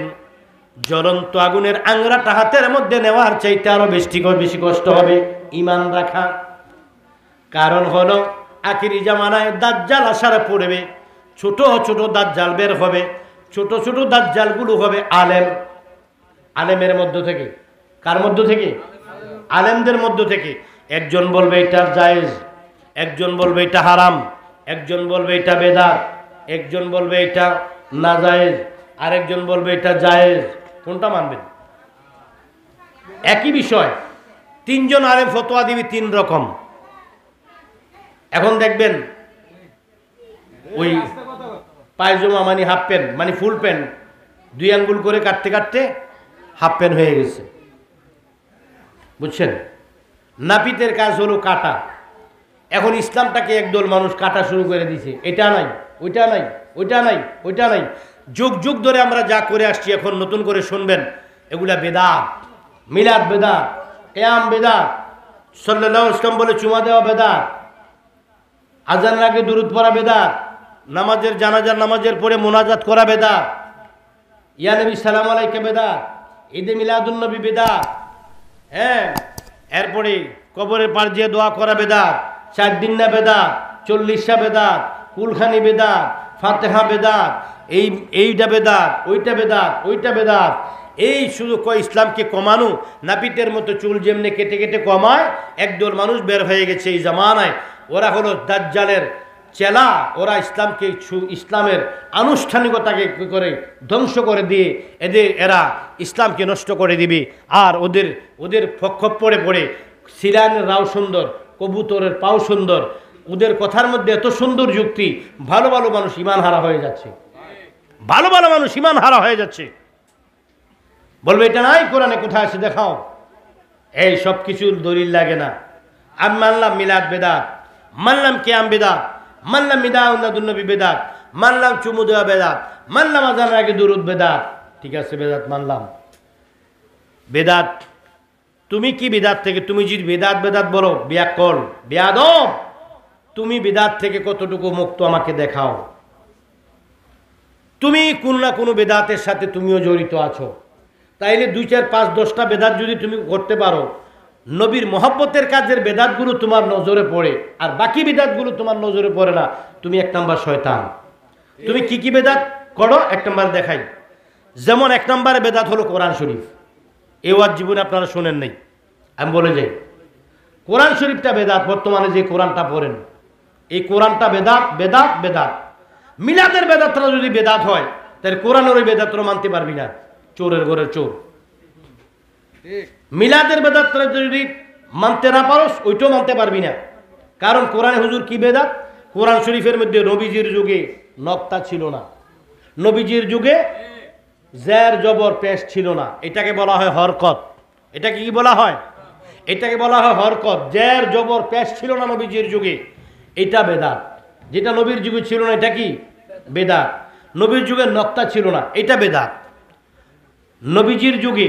জ্বলন্ত আগুনের আংরাটা হাতের মধ্যে নেওয়ার চাইতে আরো বেশি কষ্ট হবে ঈমান রাখা। কারণ হলো আখিরি জামানায় দাজ্জাল আসার পড়বে, ছোট ছোট দাজ্জাল বের হবে, ছোট ছোট দাজ্জালগুলো হবে আলেম, আলেমের মধ্য থেকে। কার মধ্য থেকে? আলেমদের মধ্য থেকে। একজন বলবে এটা জায়েজ, একজন বলবে এটা হারাম, একজন বলবে এটা বেদাত, একজন বলবে এটা নাজায়েজ, আরেকজন বলবে এটা জায়েজ। কোনটা মানবেন? একই বিষয়, তিনজন আলেম ফতোয়া দিবি তিন রকম। এখন দেখবেন ওই পায়জামা মানে হাফ প্যান্ট মানে ফুল প্যান্ট 2 আঙ্গুল করে কাটতে কাটতে হাফ প্যান্ট হয়ে গেছে, বুঝছেন? নাপিতের কাজ হলো কাটা। এখন ইসলামটাকে একদল মানুষ কাটা শুরু করে দিয়েছে, এটা নাই, ওইটা নাই, ওইটা নাই, ওইটা নাই। যুগ যুগ ধরে আমরা যা করে আসছি এখন নতুন করে শুনবেন এগুলা বেদাত। মিলাদ বেদাত, কিয়াম বেদাত, সাল্লাল্লাহু আলাইহি ওয়াসাল্লাম বলে চুমা দেওয়া বেদাত, আজানের আগে দুরূদ পড়া বেদাত, নামাজের জানাজার নামাজের পরে মোনাজাত করা বেদাত, ইয়া নবী সালাম আলাইকা বেদাত, ঈদে মিলাদুন নবী বেদাত, হ্যাঁ, এরপরে কবরের পার দিয়ে দোয়া করা বেদাত, 4 দিন না বেদাত, 40টা বেদাত, কুলখানি বেদাত, ফাতেহা বেদাত, এইটা বেদাত, ওইটা বেদাত, ওইটা বেদাত। এই শুধু কয় ইসলামকে কমানো, নাপিতের মতো চুল যেমনি কেটে কেটে কমায় একদল মানুষ বের হয়ে গেছে এই জামানায়। ওরা হলো দাজ্জালের চেলা, ওরা ইসলামকে ইসলামের আনুষ্ঠানিকতাকে করে ধ্বংস করে দিয়ে এরা ইসলামকে নষ্ট করে দিবে। আর ওদের ফক্কপ পড়ে সিরানের রাও সুন্দর, কবুতরের পাও সুন্দর, ওদের কথার মধ্যে এত সুন্দর যুক্তি, ভালো ভালো মানুষ ঈমান হারা হয়ে যাচ্ছে, ভালো ভালো মানুষ ঈমান হারা হয়ে যাচ্ছে। বলবে এটা নাই কোরআনে, কোথায় আছে দেখাও। এই সব কিছুর দলিল লাগে না। আমি মানলাম মিলাদ বেদাত, মানলাম কিয়াম বেদাত, মানলাম মিলাদুন নবী বেদাত, মানলাম চুমু দেওয়া বেদাত, মানলাম আজানের আগে দুরূদ বেদাত, ঠিক আছে বেদাত মানলাম। বেদাত তুমি কি বেদাত থেকে, তুমি যদি বেদাত বেদাত বলো বিয়াকল বেয়াদব, তুমি বেদাত থেকে কতটুকু মুক্ত আমাকে দেখাও। তুমি কোন না কোনো বেদাতের সাথে তুমিও জড়িত আছো, তাইলে 2, 4, 5, 10টা বেদাত যদি তুমি করতে পারো, নবীর মহব্বতের কাজের বেদাতগুলো তোমার নজরে পড়ে আর বাকি বেদাতগুলো তোমার নজরে পড়ে না, তুমি 1 নাম্বার শয়তান। তুমি কি বেদাত করো এক নম্বরে দেখাই। যেমন এক নম্বরে বেদাত হলো কোরআন শরীফ। এই ওয়াজ জীবনে আপনারা শোনেন নাই, আমি বলে যাই। কোরআন শরীফটা বেদাত। বর্তমানে যে কোরআনটা পড়েন এই কোরআনটা বেদাত বেদাত বেদাত। মিলাদের বেদাতটা যদি বেদাত হয় তাহলে কোরআনের ওই বেদাতটা মানতে পারবি না, চোরের ঘরের চোর। মিলাদের বেদাতটা যদি মানতে না পারোস ওইটাও মানতে পারবি না, কারণ কোরআনে হুজুর কি বেদাত? কোরআন শরীফের মধ্যে নবীজির যুগে নক্তা ছিল না, নবীজির যুগে জের জবর পেশ ছিল না, এটাকে বলা হয় হরকত। এটাকে কি বলা হয়? এটাকে বলা হয় হরকত। জের জবর পেশ ছিল না নবীজির যুগে, এটা বেদাত। যেটা নবীর যুগে ছিল না এটা কি বেদাত। নবীর যুগে নক্তা ছিল না, এটা বেদাত। নবীজির যুগে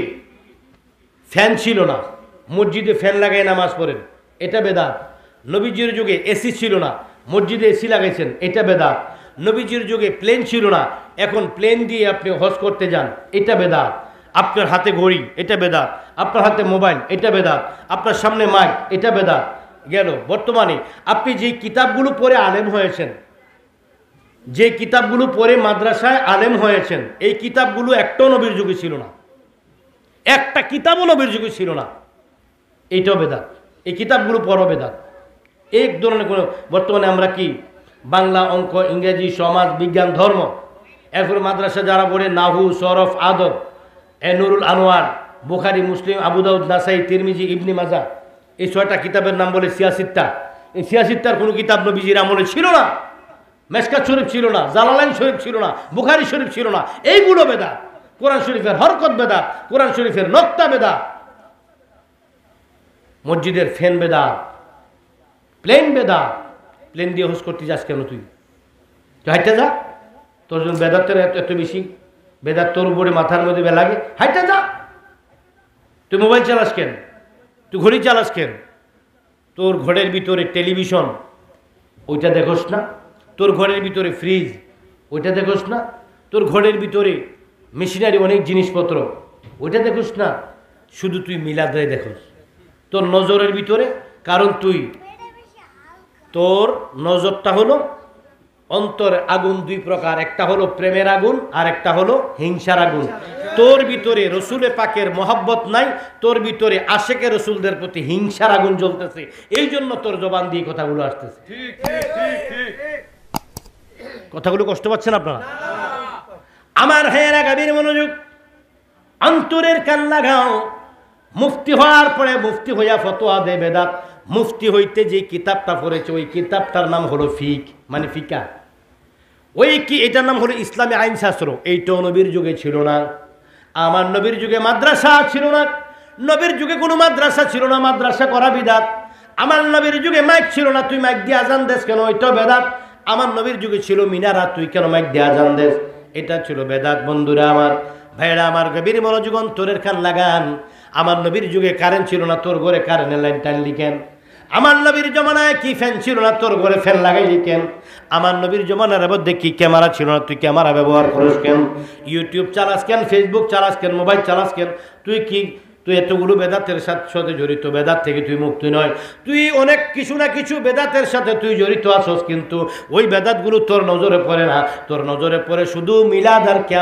ফ্যান ছিল না, মসজিদে ফ্যান লাগাই নামাজ পড়েন, এটা বেদাত। নবীজির যুগে এসি ছিল না, মসজিদে এসি লাগাইছেন, এটা বেদাত। নবীজির যুগে প্লেন ছিল না, এখন প্লেন দিয়ে আপনি হজ করতে যান, এটা বেদাত। আপনার হাতে ঘড়ি, এটা বেদাত। আপনার হাতে মোবাইল, এটা বেদাত। আপনার সামনে মাইক, এটা বেদাত। গেল বর্তমানে আপনি যে কিতাবগুলো পড়ে আলেম হয়েছেন, যে কিতাবগুলো পড়ে মাদ্রাসায় আলেম হয়েছেন, এই কিতাবগুলো একটাও নবীর যুগে ছিল না, একটা কিতাবও নবীর যুগে ছিল না, এইটাও বেদাত। এই কিতাবগুলো পড়ো বেদাত। এক ধরনের কোনো বর্তমানে আমরা কি বাংলা, অঙ্ক, ইংরেজি, সমাজ, বিজ্ঞান, ধর্ম, এরপরে মাদ্রাসা যারা পড়ে নাহু, সরফ, আদব, নুরুল আনোয়ার, বুখারী, মুসলিম, আবু দাউদ, নাসাই, তিরমিজি, ইবনে মাজাহ, এই 6টা কিতাবের নাম বলে সিয়াসিত্তা। এই সিয়াসিত্তার কোনো কিতাব নবীজির আমলে ছিল না। মেশকাত শরীফ ছিল না, জালালাইন শরীফ ছিল না, বুখারী শরীফ ছিল না, এইগুলো বেদাত। কোরআন শরীফের হরকত বেদাত, কোরআন শরীফের নক্তা বেদাত, মসজিদের ফ্যান বেদাত, প্লেন বেদাত। প্লেন দিয়ে হোস করতে যাস কেন? তুই হাইটে যা, তোর জন্য বেদাতের এত বেশি বেদাত তোর উপরে মাথার মধ্যে লাগে, হাইটে যা। তুই মোবাইল চালাস কেন? তুই ঘড়ি চালাস কেন? তোর ঘরের ভিতরে টেলিভিশন, ওইটা দেখোস না? তোর ঘরের ভিতরে ফ্রিজ, ওইটা দেখোস না? তোর ঘরের ভিতরে মেশিনারি অনেক জিনিসপত্র, ওইটা দেখোস না? শুধু তুই মিলাদে দেখোস তোর নজরের ভিতরে। কারণ তোর নজরটা হলো অন্তরে আগুন দুই প্রকার, একটা হলো প্রেমের আগুন আর একটা হলো হিংসার আগুন। তোর ভিতরে রসুলের পাকের মহব্বত নাই, তোর ভিতরে আশেকে রসুলদের প্রতি হিংসার আগুন জ্বলতেছে, এই জন্য তোর জবান দিয়ে কথাগুলো আসতেছে। কথাগুলো কষ্ট পাচ্ছেন আপনারা? আমার ভাইয়েরা গাভীর মনোযোগ, অন্তরের কান লাগাও। মুফতি হওয়ার পরে মুফতি হইয়া ফতোয়া দে বেদাত। মুফতি হইতে যে কিতাবটা পড়েছে ওই কিতাবটার নাম হলো ফিক, মানে ফিকা। ওই কি এটার নাম হলো ইসলামী আইন শাস্ত্র। এইটাও নবীর যুগে ছিল না। আমার নবীর যুগে মাদ্রাসা ছিল না, নবীর যুগে কোনো মাদ্রাসা ছিল না, মাদ্রাসা করা বিদাত। আমার নবীর যুগে মাইক ছিল না, তুই মাইক দিয়ে আজান দেস কেন? ওইটাও বেদাত। আমার নবীর যুগে ছিল মিনারা, তুই কেন মাইক দিয়ে আজান দেস? এটা ছিল বেদাত। বন্ধুরা আমার, ভাইরা আমার, গভীর মনোযোগ, অন্তরের কান লাগান। আমার নবীর যুগে কারেন্ট ছিল না, তোর ঘরে কারেন্টের লাইন টানলি কেন? আমার নবীর জমানায় কি ফ্যান ছিল না, তোর ঘরে ফ্যান লাগাইলি কেন? আমার নবীর জমানার মধ্যে কি ক্যামেরা ছিল না, তুই ক্যামেরা ব্যবহার করিস কেন? ইউটিউব চালাস কেন? ফেসবুক চালাস কেন? মোবাইল চালাস কেন? তুই এতগুলো বেদাতের সাথে জড়িত। বেদাত থেকে তুই মুক্তি নয়, তুই অনেক কিছু না কিছু বেদাতের সাথে তুই জড়িত আছস, কিন্তু ওই বেদাতগুলো তোর নজরে পড়ে না। তোর নজরে পড়ে শুধু মিলাদ আর কে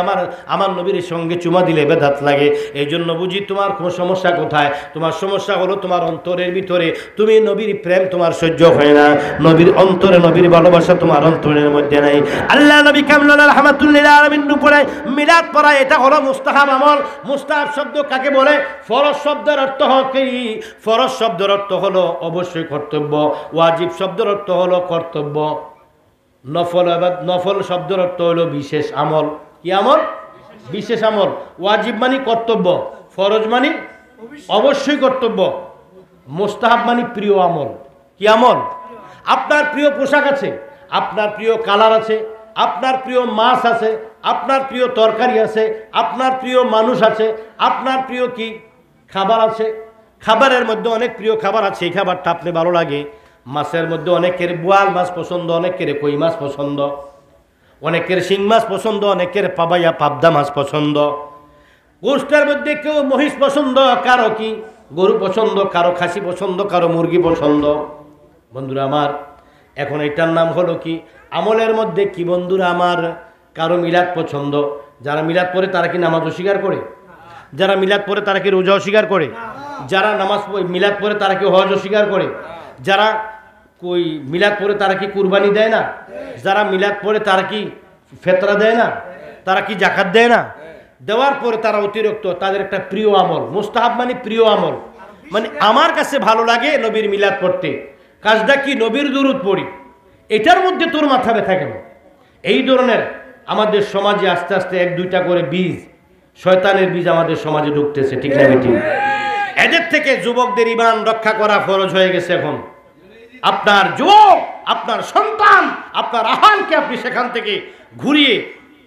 আমার নবীর সঙ্গে চুমা দিলে বেদাত লাগে। এই জন্য বুঝি তোমার কোন সমস্যা কোথায়? তোমার সমস্যা হলো তোমার অন্তরের ভিতরে তুমি নবীর প্রেম তোমার সহ্য হয় না, নবীর অন্তরে নবীর ভালোবাসা তোমার অন্তরের মধ্যে নাই। আল্লাহ নবী কামলাল রাহমাতুল্লিল আলামিন উপরে মিলাদ পড়া এটা হলো মুস্তাহাব আমল। মুস্তাহাব শব্দ কাকে বলে? ফরজ শব্দের অর্থ কি? ফরজ শব্দের অর্থ হলো অবশ্যই কর্তব্য। ওয়াজিব শব্দের অর্থ হলো কর্তব্য। নফল শব্দের অর্থ হলো বিশেষ আমল। কি আমল? বিশেষ আমল। ওয়াজিব মানে কর্তব্য, ফরজ মানে অবশ্যই কর্তব্য, মুস্তাহাব মানে প্রিয় আমল। কি আমল? আপনার প্রিয় পোশাক আছে, আপনার প্রিয় কালার আছে, আপনার প্রিয় মাছ আছে, আপনার প্রিয় তরকারি আছে, আপনার প্রিয় মানুষ আছে, আপনার প্রিয় কি খাবার আছে। খাবারের মধ্যে অনেক প্রিয় খাবার আছে, এই খাবারটা আপনি ভালো লাগে। মাছের মধ্যে অনেকের বোয়াল মাছ পছন্দ, অনেকের কই মাছ পছন্দ, অনেকের শিং মাছ পছন্দ, অনেকের পাবাইয়া পাবদা মাছ পছন্দ। গোষ্ঠের মধ্যে কেউ মহিষ পছন্দ, কারো কি গরু পছন্দ, কারো খাসি পছন্দ, কারো মুরগি পছন্দ। বন্ধুরা আমার, এখন এটার নাম হলো কি আমলের মধ্যে কি বন্ধুরা আমার, কারো মিলাদ পছন্দ, যারা মিলাদ পড়ে তারা কি নামাজ অস্বীকার করে? যারা মিলাদ পড়ে তারা কি রোজা অস্বীকার করে? যারা মিলাদ পড়ে তারা কি হজ অস্বীকার করে? যারা মিলাদ পড়ে তারা কি কুরবানি দেয় না? যারা মিলাদ পড়ে তারা কি ফেতরা দেয় না? তারা কি জাকাত দেয় না? দেওয়ার পরে তারা অতিরিক্ত তাদের একটা প্রিয় আমল, মুস্তাহাব মানে প্রিয় আমল, মানে আমার কাছে ভালো লাগে নবীর মিলাদ পড়তে, কাজটা কি নবীর দুরূদ পড়ি, এটার মধ্যে তোর মাথা ব্যথা কেন? এই ধরনের আমাদের সমাজে আস্তে আস্তে 1-2টা করে বীজ, শয়তানের বীজ আমাদের সমাজে ঢুকতেছে, ঠিক না বেঠিক? এদের থেকে যুবকদের ঈমান রক্ষা করা ফরজ হয়ে গেছে। এখন আপনার যুবক, আপনার সন্তান, আপনার আহালকে আপনি সেখান থেকে ঘুরিয়ে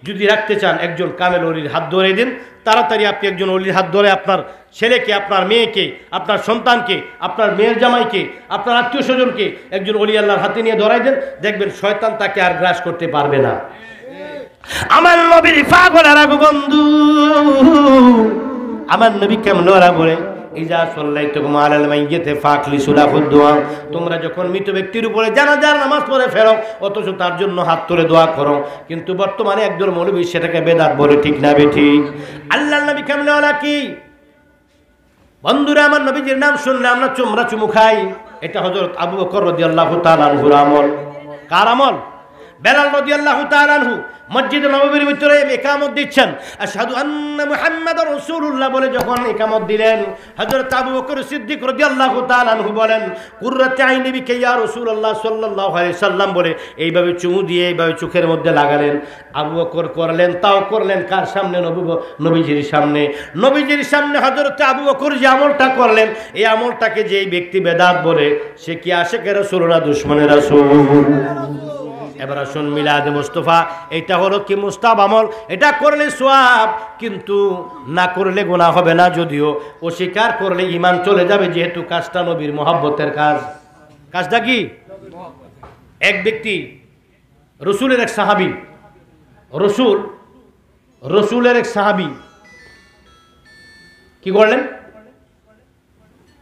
যদি রাখতে চান, একজন কামেল ওলির হাত ধরে দিন, তাড়াতাড়ি আপনি একজন ওলির হাত ধরে আপনার ছেলেকে, আপনার মেয়েকে, আপনার সন্তানকে, আপনার মেয়ের জামাইকে, আপনার আত্মীয় স্বজনকে একজন ওলি আল্লাহর হাতে নিয়ে ধরাই দেন, দেখবেন শয়তান তাকে আর গ্রাস করতে পারবে না। আমার নবীর পাগলেরা গো বন্ধু, আমার নবী কেমন ওরা বলে, ইজা সাল্লাইতুম আলাল মাইয়িতি ফাখলিসু লাহু দুআ, তোমরা যখন মৃত ব্যক্তির উপরে জানাজার নামাজ পড়ে ফেরো, অথচ তার জন্য হাত তুলে দোয়া করো। কিন্তু বর্তমানে একজন মৌলবী সেটাকে বেদাত বলে, ঠিক না বেঠিক? আল্লাহর নবী কেমন ওরা কি বন্ধুরা, আমার নবীজির নাম শুনলে আমরা চুমরা চুমু খাই। এটা হযরত আবু বকর রাদিয়াল্লাহু তাআলা আনহুর আমল। কার আমল? বেলাল রাদিয়াল্লাহু তাআলা আনহু মসজিদে নববীর ভিতরে ইকামত দিচ্ছেন, আশহাদু আন্না মুহাম্মাদুর রাসূলুল্লাহ বলে যখন ইকামত দিলেন, হযরত আবু বকর সিদ্দিক রাদিয়াল্লাহু তাআলা আনহু বলেন, কুররাতি আইনি বিকা ইয়া রাসূলুল্লাহ সাল্লাল্লাহু আলাইহি সাল্লাম বলে এইভাবে চুমু দিয়ে এইভাবে চোখের মধ্যে লাগালেন। আবু বকর করলেন, তাও করলেন কার সামনে? নবীজির সামনে। নবীজির সামনে হযরত আবু বকর যে আমলটা করলেন, এই আমলটাকে যে ব্যক্তি বেদাত বলে, সে কি আশিকে রাসূল না দুশমনে রাসূল? এবার আসুন, মিলাদে মুস্তাফা এটা হলো কি মুস্তাহাব আমল, এটা করলে সওয়াব, কিন্তু না করলে গুনাহ হবে না, যদিও অস্বীকার করলে ঈমান চলে যাবে, যেহেতু কাজটা নবীর মহব্বতের কাজ। কাজটা কি? এক ব্যক্তি রসুলের এক সাহাবী, রসুলের এক সাহাবী কি করলেন?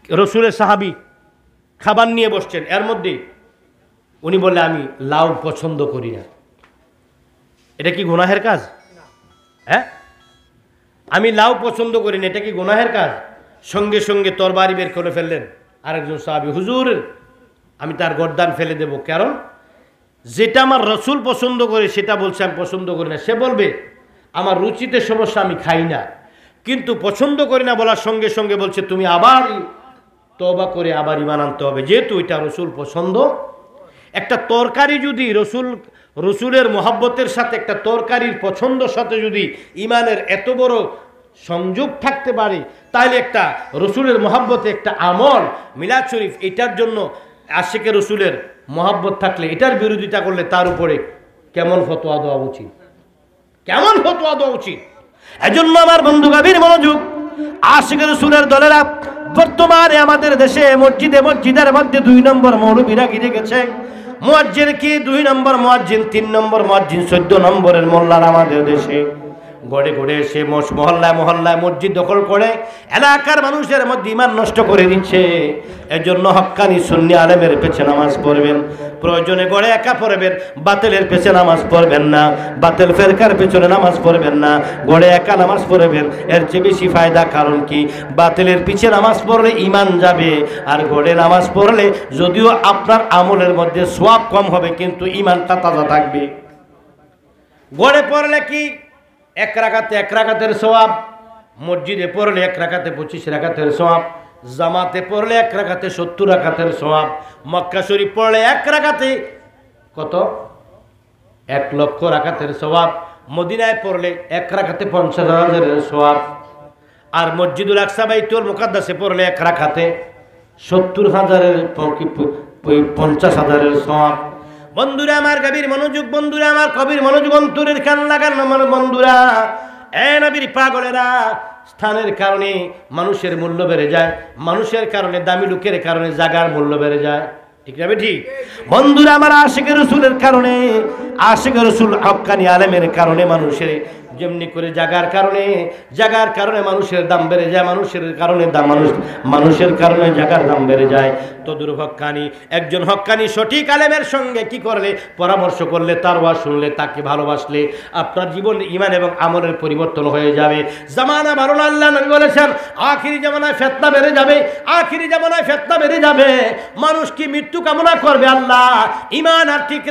রসুলের সাহাবী খাবার নিয়ে বসছেন, এর মধ্যে উনি বললেন আমি লাউ পছন্দ করি না। এটা কি গুনাহের কাজ? হ্যাঁ, আমি লাউ পছন্দ করি না, এটা কি গুনাহের কাজ? সঙ্গে সঙ্গে তরবারি বের করে ফেললেন আরেকজন সাহাবী, হুজুর আমি তার গর্দান ফেলে দেব, কারণ যেটা আমার রসুল পছন্দ করে সেটা বলছে আমি পছন্দ করি না। সে বলবে আমার রুচিতে সমস্যা, আমি খাই না, কিন্তু পছন্দ করি না বলার সঙ্গে সঙ্গে বলছে তুমি আবার তওবা করে আবার ঈমান আনতে হবে, যেহেতু এটা রসুল পছন্দ। একটা তরকারি যদি রসুলের মহব্বতের সাথে, একটা তরকারির পছন্দের সাথে যদি ঈমানের এত বড় সংযোগ থাকতে পারে, তাহলে একটা রসুলের মহব্বতে একটা আমল মিলাদ শরীফ, এটার জন্য আশিকে রসুলের মহব্বত থাকলে এটার বিরোধিতা করলে তার উপরে কেমন ফতোয়া দেওয়া উচিত, কেমন ফতোয়া দেওয়া উচিত? এজন্য আমার বন্ধু গভীর মনোযোগ, আশিকে রসুলের দলেরা বর্তমানে আমাদের দেশে মসজিদের মধ্যে 2 নম্বর মৌলবীরা গিরে গেছে। মুয়াজ্জিন কি 2 নম্বর মুয়াজ্জিন, 3 নম্বর মুয়াজ্জিন, 14 নম্বরের মোল্লারা আমাদের দেশে গড়ে গড়ে এসে মহল্লায় মহল্লায় মসজিদ দখল করে এলাকার মানুষের মধ্যে ঈমান নষ্ট করে দিচ্ছে। এজন্য হক্কানি সুন্নি আলেমের পেছে নামাজ পড়বেন, প্রয়োজনে গড়ে একা পড়বেন, বাতিলের পেছে নামাজ পড়বেন না, বাতিল ফেরকার পেছনে নামাজ পড়বেন না, গড়ে একা নামাজ পড়বেন, এর চেয়ে বেশি ফায়দা। কারণ কি? বাতিলের পিছে নামাজ পড়লে ঈমান যাবে, আর গড়ে নামাজ পড়লে যদিও আপনার আমলের মধ্যে সওয়াব কম হবে, কিন্তু ঈমানটা তাজা থাকবে। গড়ে পড়লে কি 1 রাকাতের সওয়াব, মসজিদে পড়লে 1 রাকাতে 25 রাকাতের সওয়াব, জামাতে পড়লে 1 রাকাতে 70 রাকাতের সওয়াব, মক্কা শরীফ পড়লে 1 রাকাতে কত? 1 লক্ষ রাকাতের সওয়াব, মদিনায় পড়লে 1 রাকাতে 50,000 সওয়াব, আর মসজিদুল আকসা বাইতুল মুকাদ্দাসে পড়লে 1 রাকাতে 70,000 50,000 সওয়াব। বন্ধুরা আমার গভীর মনোযোগ, বন্ধুরা আমার কবির মনোযোগ, অন্তরের কান লাগান আমার বন্ধুরা। নবীর পাগলেরা, স্থানের কারণে মানুষের মূল্য বেড়ে যায়, মানুষের কারণে, দামি লোকের কারণে জায়গার মূল্য বেড়ে যায়, ঠিক না ঠিক? বন্ধুরা আমার আশিকে রসুলের কারণে, আশিকে রসুল হক্কানি আলেমের কারণে মানুষের যেমনি করে জাগার কারণে মানুষের দাম বেড়ে যায়, মানুষের কারণে জাগার দাম বেড়ে যায়। তদুর হক্কানি, একজন হক্কানি সঠিক আলেমের সঙ্গে কি করলে, পরামর্শ করলে, তার ওয়াজ শুনলে, তাকে ভালোবাসলে আপনার জীবন ঈমান এবং আমলের পরিবর্তন হয়ে যাবে। জামানা ভালো না, আল্লাহ নবী বলেছেন আখিরি জামানায় ফিতনা বেড়ে যাবে। মানুষ কি মৃত্যু কামনা করবে? আল্লাহ ঈমান আর ঠিক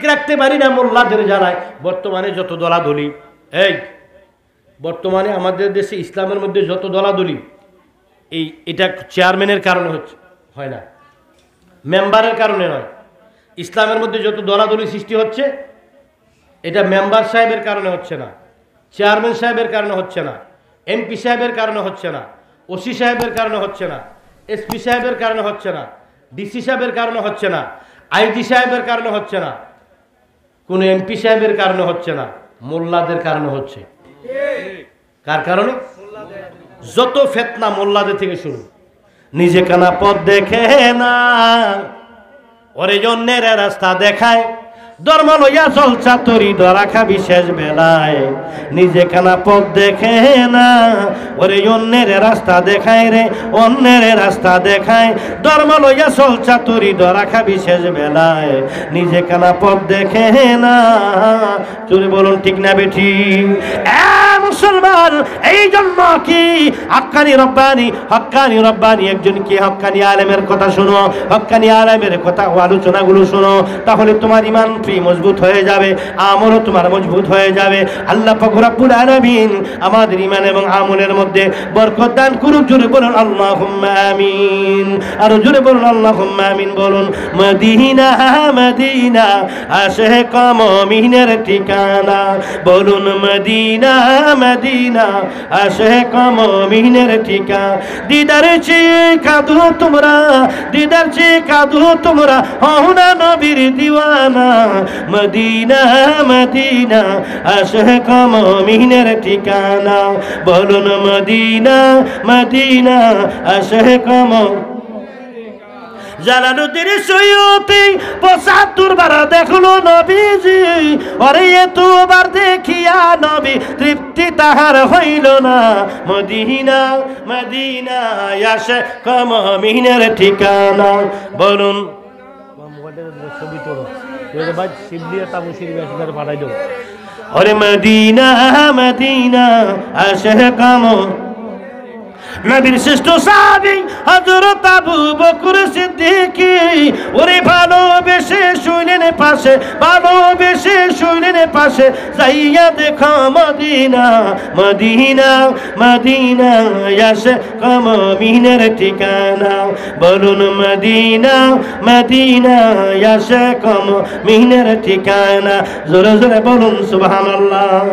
রাখতে পারি না, মোল্লাদের জানায় বর্তমানে যত দলাদলি, বর্তমানে আমাদের দেশে ইসলামের মধ্যে যত দলাদলি, এটা চেয়ারম্যানের কারণে হয় না, মেম্বারের কারণে নয়। ইসলামের মধ্যে যত দলাদলি সৃষ্টি হচ্ছে, এটা মেম্বার সাহেবের কারণে হচ্ছে না, চেয়ারম্যান সাহেবের কারণে হচ্ছে না, এমপি সাহেবের কারণে হচ্ছে না, ওসি সাহেবের কারণে হচ্ছে না, এসপি সাহেবের কারণে হচ্ছে না, ডিসি সাহেবের কারণে হচ্ছে না, আইজি সাহেবের কারণে হচ্ছে না, কোন এমপি সাহেবের কারণে হচ্ছে না, মোল্লাদের কারণে হচ্ছে। কার কারণে? যত ফিতনা মোল্লাদের থেকে শুরু। নিজে কানা পথ দেখে না, ওরে জন্যের রাস্তা দেখায়, ধর্ম লইয়া চলছা তরি ধরা খাবি শেষ বেলায়। নিজে কানা পথ দেখে না, ওরে অন্যের রাস্তা দেখায় রে, অন্যের রাস্তা দেখায়, ধর্ম লইয়া চলছা তরি ধরা খাবি শেষ বেলায়। নিজে কানা পথ দেখে না, চুরি বলুন ঠিক না বেঠি? মুসলমান, এই জন্য কি হক্কানি রব্বানি একজন কি হক্কানি আলেমের কথা শোনো, হক্কানি আলেমের কথা আলোচনাগুলো শোনো, তাহলে তোমার ঈমান মজবুত হয়ে যাবে, আমলও তোমার মজবুত হয়ে যাবে। আল্লাহ পাক রব্বুল আলামিন আমাদের ঈমান এবং আমলের মধ্যে বরকত দান করুন। জোরে বলুন আল্লাহুম্মা আমিন, আর জোরে বলুন আল্লাহুম্মা আমিন। বলুন মদিনা মদিনা আশিক মুমিনের ঠিকানা, বলুন মদিনা মদিনা আশিক মুমিনের ঠিকানা। দিদার চেয়ে কাঁদো তোমরা, হও না নবীর দিওয়ানা। মদিনা মদিনা আশিক মুমিনের ঠিকানা, বলুন মদিনা মদিনা আশিক। জালালুদ্দিন সৈয়দী ৭৫ বার দেখলো নবীজি, ওরে এতবার দেখিয়া নবী তৃপ্তি তাহার হইল না। মদিনা মদিনা আশিক মুমিনের ঠিকানা, বলুন ছবি তোলো ওরে মদিনা মদিনা আশিক। নবীর শ্রেষ্ঠ সাহাবী হযরত আবু বকর সিদ্দিক, ওরে ভালোবেসে শুইলেন পাশে, যাইয়া দেখো মদিনা মদিনা মদিনা আশিক মুমিনের ঠিকানা, বলুন মদিনা মদিনা আশিক মুমিনের ঠিকানা। জোরে জোরে বলুন সুবহানাল্লাহ।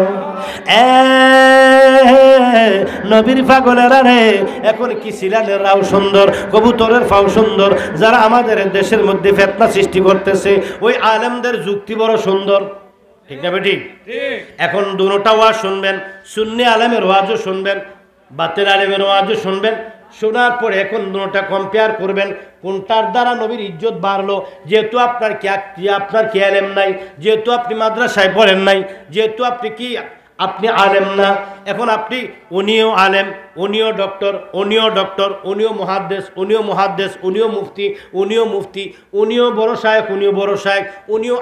নবীর পাগলেরা রে, এখন কি সিলানের রাও সুন্দর, কবুতরের ফাও সুন্দর, যারা আমাদের দেশের মধ্যে ফিতনা সৃষ্টি করতেছে, ওই আলেমদের যুক্তি বড় সুন্দর, ঠিক না বেঠিক? এখন দুটোটা ওয়াজ শুনবেন, সুন্নি আলেমের ওয়াজও শুনবেন, বাতের আলেমের ওয়াজও শুনবেন। শোনার পরে এখন দুটোটা কম্পেয়ার করবেন, কোনটার দ্বারা নবীর ইজ্জত বাড়লো। যেহেতু আপনার কি আলেম নাই, যেহেতু আপনি মাদ্রাসায় পড়েন নাই, যেহেতু আপনি আলেম না, এখন আপনি উনিও আলেম, উনিও ডক্টর, উনিও মুহাদ্দিস, উনিও মুফতি, উনিও বড় শায়েখ, উনিও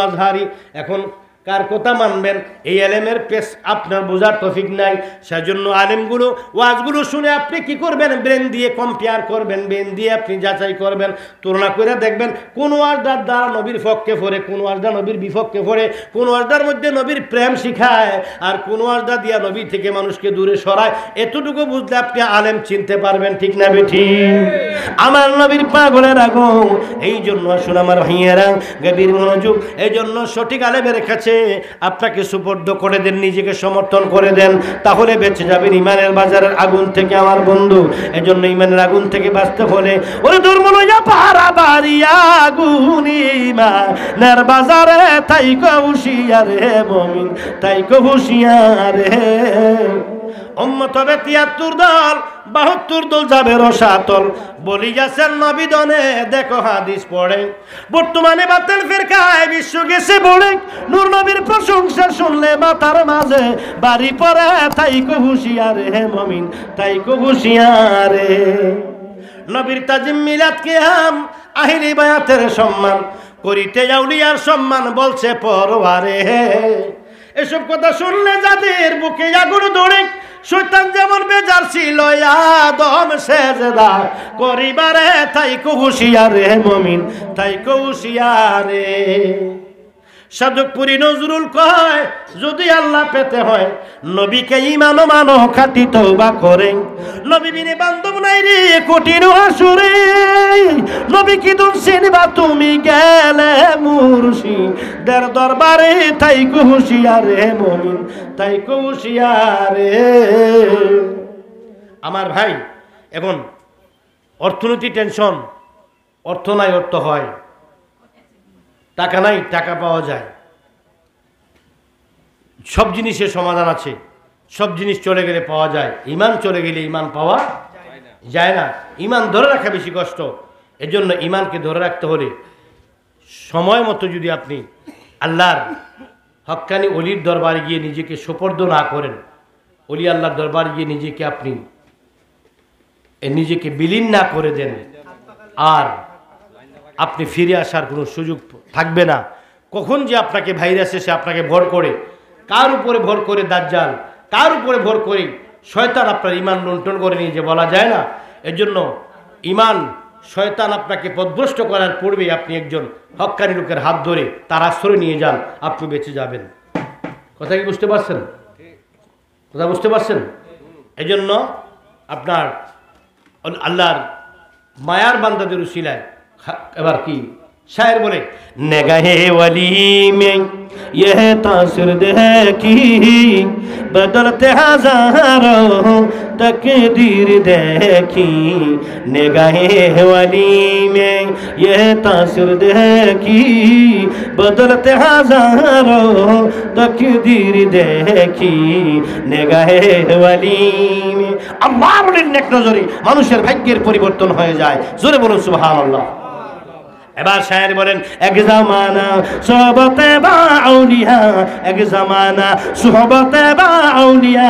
আজহারি। এখন কার কথা মানবেন? এই আলেমের পেশ আপনার বোঝার তৌফিক নাই। সেজন্য আলেমগুলো ওয়াজগুলো শুনে আপনি কি করবেন? ব্রেন দিয়ে কম্পেয়ার করবেন, ব্রেন দিয়ে আপনি যাচাই করবেন, তুলনা করে দেখবেন কোন ওয়াজটার দ্বারা নবীর পক্ষে পড়ে, কোন ওয়াজটা নবীর বিপক্ষে পড়ে, কোন ওয়াজটার মধ্যে নবীর প্রেম শিখায়, আর কোন ওয়াজটা দিয়া নবী থেকে মানুষকে দূরে সরায়। এতটুকু বুঝলে আপনি আলেম চিনতে পারবেন, ঠিক না বেঠি? আমার নবীর পাগলের আগুন। এই জন্য আসুন আমার ভাইয়েরা, গভীর মনোযোগ। এই জন্য সঠিক আলেমের কাছে আপনাকে সুপর্দ করে দেন, নিজেকে সমর্থন করে দেন, তাহলে বেঁচে যাবেন ইমানের বাজারের আগুন থেকে আমার বন্ধু। এজন্য ইমানের আগুন থেকে বাঁচতে হলে ওরে ধর্ম লইয়া পারাবারি আগুন, ইমানের বাজারে তাই হুঁশিয়ার হে মুমিন, তাই হুঁশিয়ার হে। উম্মত হবে ৭৩ দল, ৭২ দল যাবে রসাতল। বলি গেছেন নবী দনে দেখো হাদিস পড়ে, বর্তমানে বাতিল ফিরকায় বিশ্ব গেছে বলে। নূর নবীর প্রশংসা শুনলে মাথার মাঝে বাড়ি পড়ে, তাই কো হুঁশিয়ার হে মুমিন, তাই কো হুঁশিয়ার রে। নবীর তাজিম মিলাদ কিয়াম আহিলি বায়াতের সম্মান, করিতে আউলিয়ার সম্মান বলছে পরওয়ারে। এসব কথা শুনলে যাদের বুকে আগুন দৌড়ে, শয়তান যেমন বেজার ছিল আদম সেজদা করিবারে, তাই কো হুঁশিয়ার রে মুমিন, তাই কো হুঁশিয়ার রে। সাধকপুরী নজরুল কয় যদি আল্লাহ পেতে হয় নবীকে ইমানো মানো খাটি তওবা করে। নবী বিনে বান্ধব নাই রে কঠিন আসরে, নবী কি দুন চিনবা তুমি গেলে মুর্শিদের দরবারে, তাই কো হুঁশিয়ার রে মুমিন, তাই কো হুঁশিয়ার রে। আমার ভাই, এখন অর্থনীতি টেনশন, অর্থ নাই অর্থ হয়, টাকা নাই টাকা পাওয়া যায়, সব জিনিসের সমাধান আছে, সব জিনিস চলে গেলে পাওয়া যায়, ইমান চলে গেলে ইমান পাওয়া যায় না। ইমান ধরে রাখা বেশি কষ্ট। এজন্য ইমানকে ধরে রাখতে হলে সময় মতো যদি আপনি আল্লাহর হক্কানি অলির দরবারে গিয়ে নিজেকে সোপর্দ না করেন, অলি আল্লাহর দরবারে গিয়ে নিজেকে বিলীন না করে দেন, আর আপনি ফিরে আসার কোনো সুযোগ থাকবে না। কখন যে আপনাকে ভাইরাস এসে আপনাকে ভর করে, কার উপরে ভর করে দাজ্জাল, কার উপরে ভর করে শয়তান আপনার ইমান লুণ্ঠন করে নিয়ে যে বলা যায় না। এজন্য ইমান শয়তান আপনাকে পথভ্রষ্ট করার পূর্বেই আপনি একজন হক্কানি লোকের হাত ধরে তার আশ্রয় নিয়ে যান, আপনি বেঁচে যাবেন। কথা কি বুঝতে পারছেন? কথা বুঝতে পারছেন? এজন্য আপনার আল্লাহর মায়ার বান্দাদের উসিলায় এবার কি শায়ের বলে, নেগাহে ওয়ালি মে ইহ তাসির দেখি বদলতে হাজারো তকদীর দেখি, নেগাহে ওয়ালি মে ইহ তাসির দেখি বদলতে হাজারো তকদীর দেখি, নেগাহে ওয়ালি মে। আল্লাহর নেক নজরে মানুষের ভাগ্যের পরিবর্তন হয়ে যায়। জোরে বলুন সুবহানাল্লাহ। এবার শায়ের বলেন, এক জামানা সোহবতে বা আউলিয়া, এক জামানা সোহবতে বা আউলিয়া,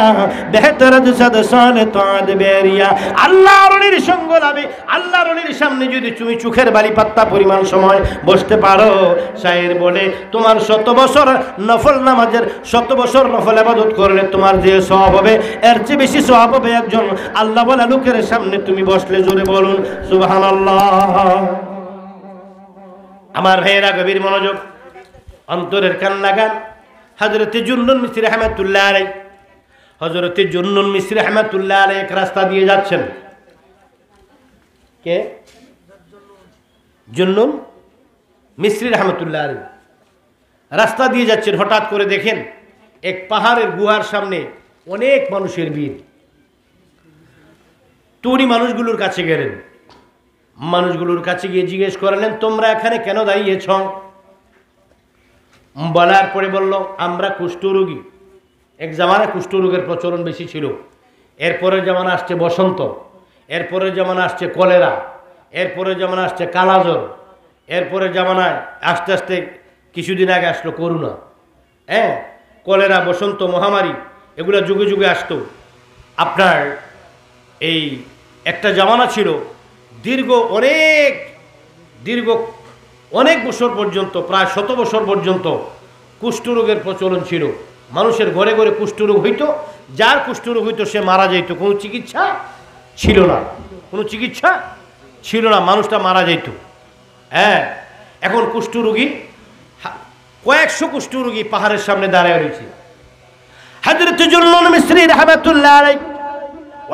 বেহতর জসদ সালে তাদ বেরিয়া। আল্লাহর ওলির সঙ্গ লাভে, আল্লাহর ওলির সামনে যদি তুমি চোখের বালি পাত্তা পরিমাণ সময় বসতে পারো, শায়ের বলে তোমার 100 বছর নফল নামাজের, 100 বছর নফল ইবাদত করলে তোমার যে সওয়াব হবে এর চেয়ে বেশি সওয়াব হবে একজন আল্লাহ বলা লোকের সামনে তুমি বসলে। জোরে বলুন সুবহানাল্লাহ। আমার ভাইয়েরা গভীর মনোযোগ, অন্তরের কান লাগান। হযরতে জুন্নুন মিসরি রাহমাতুল্লাহ আলাইহি, হযরতে জুন্নুন মিসরি রাহমাতুল্লাহ আলাইহি এক রাস্তা দিয়ে যাচ্ছেন। কে? জুন্নুন মিসরি রাহমাতুল্লাহ আলাইহি রাস্তা দিয়ে যাচ্ছেন। হঠাৎ করে দেখেন এক পাহাড়ের গুহার সামনে অনেক মানুষের ভিড়। তো উনি মানুষগুলোর কাছে গেলেন, মানুষগুলোর কাছে গিয়ে জিজ্ঞেস করলেন, তোমরা এখানে কেন দাঁড়িয়েছ? বলার পরে বলল, আমরা কুষ্ঠরোগী। এক জামানায় কুষ্ঠরোগের প্রচলন বেশি ছিল, এরপরে যেমন আসছে বসন্ত, এরপরে যেমন আসছে কলেরা, এরপরে যেমন আসছে কালাজ্বর, এরপরে জামানায় আস্তে আস্তে কিছুদিন আগে আসলো করোনা। কলেরা, বসন্ত, মহামারী এগুলো যুগে যুগে আসতো। আপনার এই একটা জামানা ছিল দীর্ঘ অনেক বছর পর্যন্ত, প্রায় 100 বছর পর্যন্ত কুষ্ঠরোগের প্রচলন ছিল। মানুষের ঘরে ঘরে কুষ্ঠরোগ হইতো, যার কুষ্ঠরোগ হইতো সে মারা যেত, কোনো চিকিৎসা ছিল না, কোনো চিকিৎসা ছিল না, মানুষটা মারা যেত। এখন কুষ্ঠরোগী কয়েকশো কুষ্ঠরোগী পাহাড়ের সামনে দাঁড়ায় রয়েছে। হযরত জুন্নুন মিসরি রাহমাতুল্লাহ আলাইহি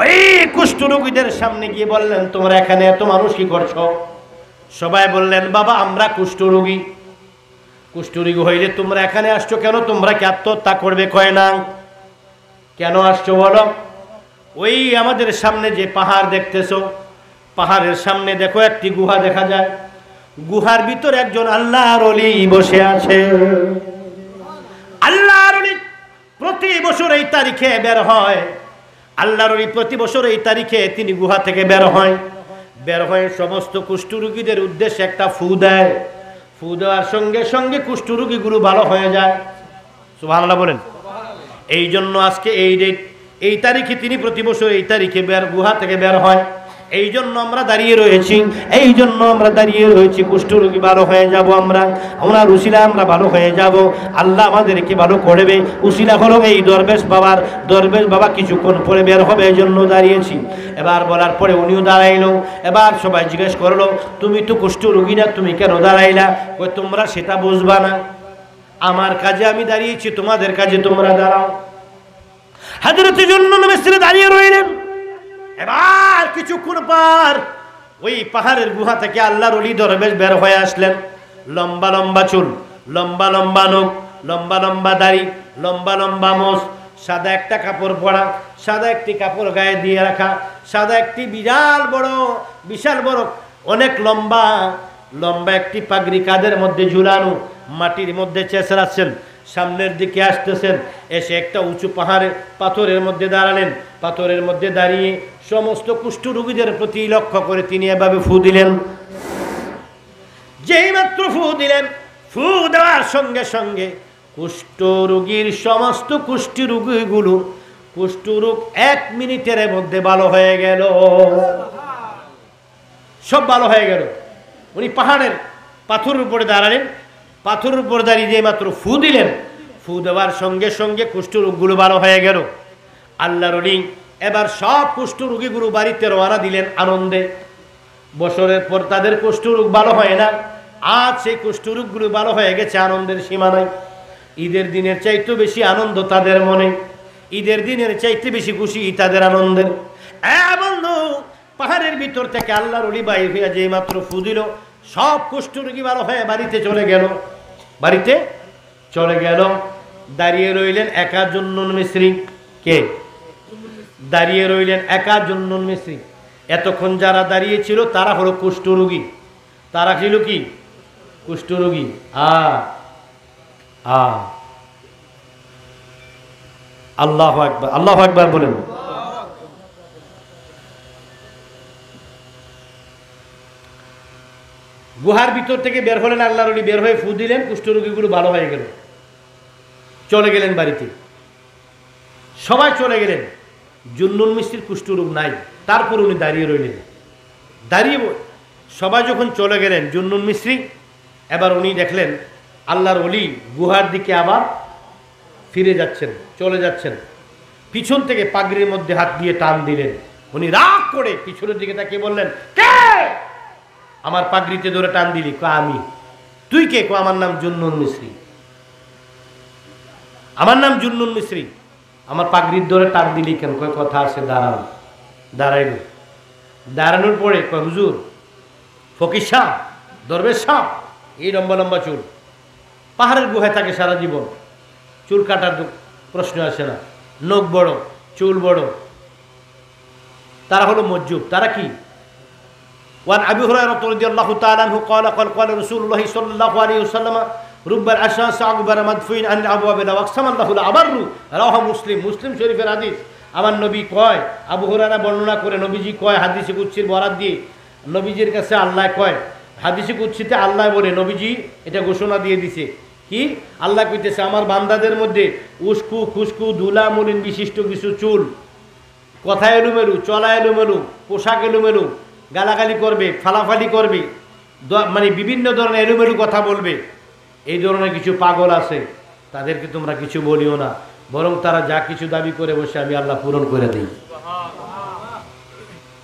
ওই কুষ্ঠরোগীদের সামনে গিয়ে বললেন, তোমরা এখানে এত মানুষ কি করছো? সবাই বললেন, বাবা আমরা কুষ্ঠরোগী। কুষ্ঠরোগী হইলে তোমরা এখানে আসছো কেন? তোমরা কি আত্মহত্যা করবে? কয় না। কেন আসছো বলো? ওই আমাদের সামনে যে পাহাড় দেখতেছো, পাহাড়ের সামনে দেখো একটি গুহা দেখা যায়, গুহার ভিতর একজন আল্লাহর ওলি বসে আছে। আল্লাহর ওলি প্রতি বছর এই তারিখে বের হয়, আল্লাহর ওই প্রতি বছর এই তারিখে তিনি গুহা থেকে বের হয়, বের হয়ে সমস্ত কুষ্ঠরোগীদের উদ্দেশ্যে একটা ফু দেয়। ফু দেওয়ার সঙ্গে সঙ্গে কুষ্ঠরোগীগুলো ভালো হয়ে যায়। সুবহানাল্লাহ বলেন। এই জন্য আজকে এই তারিখে তিনি প্রতি বছর এই তারিখে গুহা থেকে বের হয়। এই জন্য আমরা দাঁড়িয়ে রয়েছি, এই জন্য আমরা দাঁড়িয়ে রয়েছি। কুষ্ঠরোগী ভালো হয়ে যাব, আমরা উসিলা আমরা ভালো হয়ে যাব, আল্লাহ আমাদেরকে ভালো করবে। উসিলা হলো এই দরবেশ বাবা কিছুক্ষণ পরে বের হবে, এই জন্য দাঁড়িয়েছি। এবার বলার পরে উনিও দাঁড়াইলো। এবার সবাই জিজ্ঞেস করলো, তুমি তো কুষ্ঠরোগী না, তুমি কেন দাঁড়াইলা? কই তোমরা সেটা বুঝবা না, আমার কাজে আমি দাঁড়িয়েছি, তোমাদের কাজে তোমরা দাঁড়াও। হযরত জুন্নুন মিসরি দাঁড়িয়ে রইলেন। এবার কিছুক্ষণ পর ওই পাহাড়ের গুহা থেকে আল্লাহর ওলি দরবেশ বের হয়ে আসলেন। লম্বা লম্বা চুল, লম্বা লম্বা নখ, লম্বা লম্বা দাড়ি, লম্বা লম্বা মোষ, সাদা একটা কাপড় পরা, সাদা একটি কাপড় গায়ে দিয়ে রাখা, সাদা একটি বিশাল বড় অনেক লম্বা লম্বা একটি পাগড়ি কাঁধের মধ্যে ঝুলানো, মাটির মধ্যে চেঁচড়াচ্ছেন, সামনের দিকে আসতেছেন। এসে একটা উঁচু পাথরের মধ্যে দাঁড়ালেন। পাথরের মধ্যে দাঁড়িয়ে সমস্ত কুষ্ঠরোগীদের প্রতি লক্ষ্য করে তিনি এভাবে ফু দিলেন। যেই মাত্র ফু দিলেন, ফু দেওয়ার সঙ্গে সঙ্গে কুষ্ঠরোগীর সমস্ত কুষ্ঠরোগীগুলো কুষ্ঠরোগ 1 মিনিটের মধ্যে ভালো হয়ে গেল, সব ভালো হয়ে গেল। উনি পাহাড়ের পাথরের উপরে দাঁড়ালেন, পাথরের উপর দাঁড়িয়ে যে মাত্র ফু দিলেন, ফু দেওয়ার সঙ্গে সঙ্গে কুষ্ঠরোগগুলো ভালো হয়ে গেল। আল্লাহর ওলি এবার সব কুষ্ঠরোগীগুলো বাড়িতে রওনা দিলেন আনন্দে। বছরের পর তাদের কুষ্ঠরোগ ভালো হয় না, আজ সেই কুষ্ঠরোগগুলো ভালো হয়ে গেছে, আনন্দের সীমা নাই। ঈদের দিনের চাইতে বেশি আনন্দ তাদের মনে, ঈদের দিনের চাইতে বেশি খুশি তাদের আনন্দের। বন্ধু, পাহাড়ের ভিতর থেকে আল্লাহর ওলি বাইর হইয়া যে মাত্র ফু দিল, সব কুষ্ঠরোগী ভালো হয়ে বাড়িতে চলে গেল। দাঁড়িয়ে রইলেন একা জুন্নুন মিসরি। কে দাঁড়িয়ে রইলেন? একা জুন্নুন মিসরি। এতক্ষণ যারা দাঁড়িয়ে ছিল তারা হলো কুষ্ঠরোগী। তারা ছিল কি? কুষ্ঠরোগী। আল্লাহু আকবার, আল্লাহু আকবার বলেন। গুহার ভিতর থেকে বের হলেন আল্লাহর ওলি, বের হয়ে ফু দিলেন, কুষ্ঠরোগীগুলো ভালো হয়ে গেল, চলে গেলেন বাড়িতে। সবাই চলে গেলেন, জুন্নুন মিসরির কুষ্ঠরোগ নাই। তারপর উনি দাঁড়িয়ে রইলেন। সবাই যখন চলে গেলেন, জুন্নুন মিসরি এবার উনি দেখলেন আল্লাহর ওলি গুহার দিকে আবার ফিরে যাচ্ছেন, চলে যাচ্ছেন। পিছন থেকে পাগড়ির মধ্যে হাত দিয়ে টান দিলেন। উনি রাগ করে পিছনের দিকে তাকিয়ে বললেন, কে আমার পাগড়িতে ধরে টান দিলি? আমি। তুই কে? আমার নাম জুন্নুন মিসরি। আমার নাম জুন্নুন মিসরি। আমার পাগড়ির ধরে টান দিলি কেন? কয় কথা আছে, দাঁড়ান। দাঁড়াইল। দাঁড়ানোর পরে কয়, হুজুর, ফকির সাহ, দরবেশ সাহ, এই লম্বা লম্বা চুল, পাহাড়ের গুহায় থাকে সারা জীবন, চুল কাটার প্রশ্ন আসে না, নখ বড়, চুল বড়, তারা হলো মজ্জুব। তারা কি? وعن أبي هريرة رضي الله تعالى عنه قال رسول الله صلى الله عليه وسلم رب الأشخاص أكبر مدفوعين عن الأبواب وأقسم الله الأبر رواه মুসলিম শরীফের হাদিস। আমার নবী কয়, আবু হুরায়রা বর্ণনা করে নবীজি কয়, হাদিসে কুদসির বরাত দিয়ে নবীজির কাছে আল্লাহ কয়, হাদিসে কুদসিতে আল্লাহ বলে, নবীজি এটা ঘোষণা দিয়ে দিছে কি? আল্লাহ কইতেছে, আমার বান্দাদের মধ্যে উস্কু খুস্কু ধুলা মলিন বিশিষ্ট কিছু চুল, কথা এলোমেলু, চলা এলোমেলু, পোশাক এলোমেলু, গালাগালি করবে, ফালাফালি করবে, মানে বিভিন্ন ধরনের এলোমেলু কথা বলবে, এই ধরনের কিছু পাগল আছে, তাদেরকে তোমরা কিছু বলিও না, বরং তারা যা কিছু দাবি করে বসে আমি আল্লাহ পূরণ করে দিই।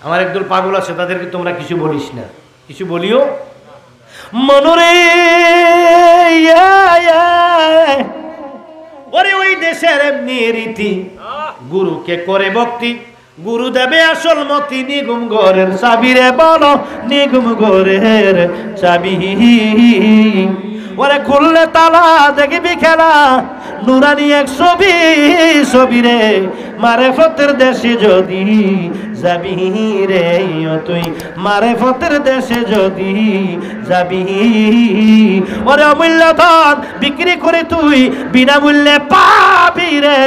আমার একদল পাগল আছে, তাদেরকে তোমরা কিছু বলিস না, কিছু বলিও মনরে। ওরে ওই দেশের এমনি রীতি, গুরুকে করে ভক্তি, গুরু দেবে আসল মতি, নিগুম ঘরের চাবি রে বলো, নিগুম ঘরের চাবি। ওরে খুললে তালা দেখবি খেলা, নুরানি এক ছবি ছবি রে মারেফতের দেশে যদি যাবি রে তুই মারেফতের দেশে যদি যাবি ওরে অমূল্য ধন বিক্রি করে তুই বিনামূল্যে পাবি রে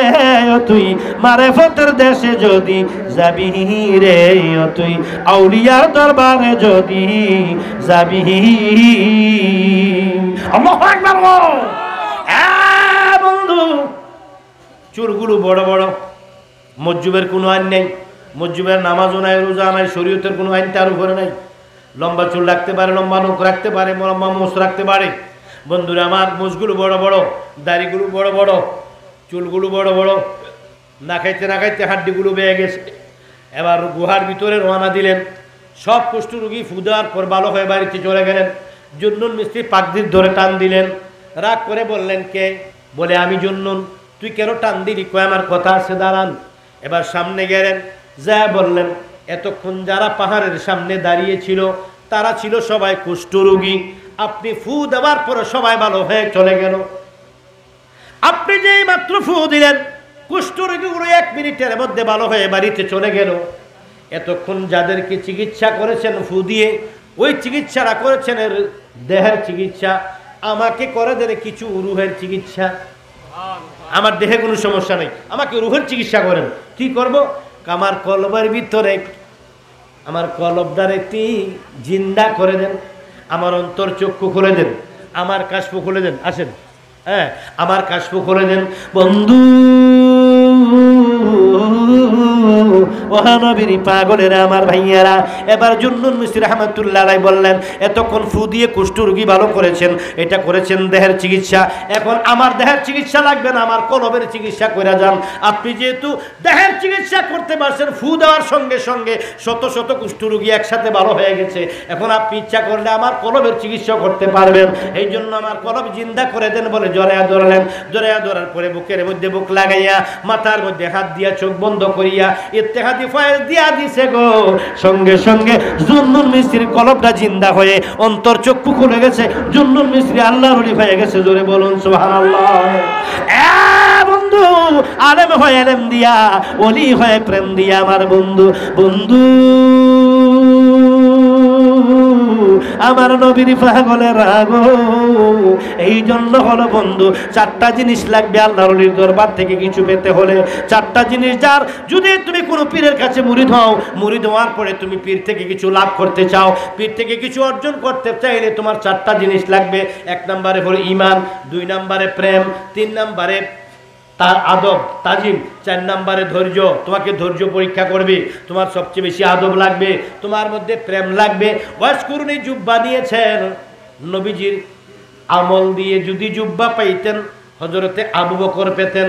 তুই মারেফতের দেশে যদি যাবি রে তুই আউলিয়ার দরবারে যদি যাবি আল্লাহু আকবার বন্ধু চুলগুলো বড় বড় মসজিদের কোনো আইন নেই মসজিদের নামাজও নাই রোজা নাই শরীয়তের কোনো আইন তার উপরে নাই লম্বা চুল রাখতে পারে লম্বা নখ রাখতে পারে লম্বা মোষ রাখতে পারে বন্ধুরা আমার মোষগুলো বড় বড় দাড়িগুলো বড় বড় চুলগুলো বড় বড় না খাইতে না খাইতে হাড্ডিগুলো বেয়ে গেছে এবার গুহার ভিতরে রওনা দিলেন সব কুষ্ঠ রোগী ফু দেওয়ার পর ভালো হয়ে বাড়িতে চলে গেলেন জুন্নুন মিস্ত্রি পাকদির ধরে টান দিলেন রাগ করে বললেন কে বলে আমি জুন্নুন তুই কেন টান দিলি কয় আমার কথা আছে দাঁড়ান এবার সামনে গেলেন যা বললেন এতক্ষণ যারা পাহাড়ের সামনে দাঁড়িয়ে ছিল তারা ছিল সবাই কুষ্ঠ রোগী আপনি ফু দেওয়ার পরে সবাই ভালো হয়ে চলে গেল আপনি যেই মাত্র ফু দিলেন কুষ্ঠ রোগীগুলো 1 মিনিটের মধ্যে ভালো হয়ে বাড়িতে চলে গেল এতক্ষণ যাদেরকে চিকিৎসা করেছেন ফু দিয়ে ওই চিকিৎসাটা করেছেন এর দেহের চিকিৎসা আমাকে করে দেন কিছু রুহের চিকিৎসা আমার দেহে কোনো সমস্যা নেই আমাকে রুহের চিকিৎসা করেন কি করব আমার কলবের ভিতরে আমার কলবদার একটি জিন্দা করে দেন আমার অন্তর চক্ষু খুলে দেন আমার কাশফু খুলে দেন আসেন হ্যাঁ আমার কাশফু খুলে দেন বন্ধু ওহানবীর পাগলের আমার ভাইয়ারা এবার জুন্নুন মিস্ত্রি রাহমাতুল্লাহ আলাইহি বললেন এতক্ষণ ফু দিয়ে কুষ্ঠ রোগী ভালো করেছেন এটা করেছেন দেহের চিকিৎসা এখন আমার দেহের চিকিৎসা লাগবে না আমার কলবের চিকিৎসা করে যান আপনি যেহেতু দেহের চিকিৎসা করতে পারছেন ফু দেওয়ার সঙ্গে সঙ্গে শত শত কুষ্ঠ রোগী একসাথে ভালো হয়ে গেছে এখন আপনি ইচ্ছা করলে আমার কলবের চিকিৎসা করতে পারবেন এই জন্য আমার কলব জিন্দা করে দেন বলে জড়াইয়া ধরলেন জড়াইয়া ধরার পরে বুকের মধ্যে বুক লাগাইয়া মাথার মধ্যে হাত দিয়া চোখ বন্ধ করিয়া ইত্তেহাদি ফয়েজ দিয়া দিছে গো সঙ্গে সঙ্গে জুন্নুন মিস্ত্রির কলবটা জিন্দা হয়ে অন্তর চক্ষু খুলে গেছে জুন্নুন মিস্ত্রি আল্লাহর ওলি হয়ে গেছে জোরে বলুন সুবহানাল্লাহ বন্ধু আলেম হয় আলেম দিয়া ওলি হয় প্রেম দিয়া আমার বন্ধু বন্ধু আমার নবীর পাগলের রাগ এই জন্য হলো বন্ধু 4টা জিনিস লাগবে আল্লাহর ওলির দরবার থেকে কিছু পেতে হলে 4টা জিনিস যার যদি তুমি কোনো পীরের কাছে মুরিদ হও মুরিদ হওয়ার পরে তুমি পীর থেকে কিছু লাভ করতে চাও পীর থেকে কিছু অর্জন করতে চাইলে তোমার 4টা জিনিস লাগবে 1 নম্বরে হলো ঈমান 2 নম্বরে প্রেম 3 নম্বরে তার আদব তাজিম 4 নম্বরে ধৈর্য তোমাকে ধৈর্য পরীক্ষা করবে তোমার সবচেয়ে বেশি আদব লাগবে তোমার মধ্যে প্রেম লাগবে ওয়াসকুরুনি জুব্বা দিয়েছেন নবীজির আমল দিয়ে যদি জুব্বা পাইতেন হযরতে আবু বকর পেতেন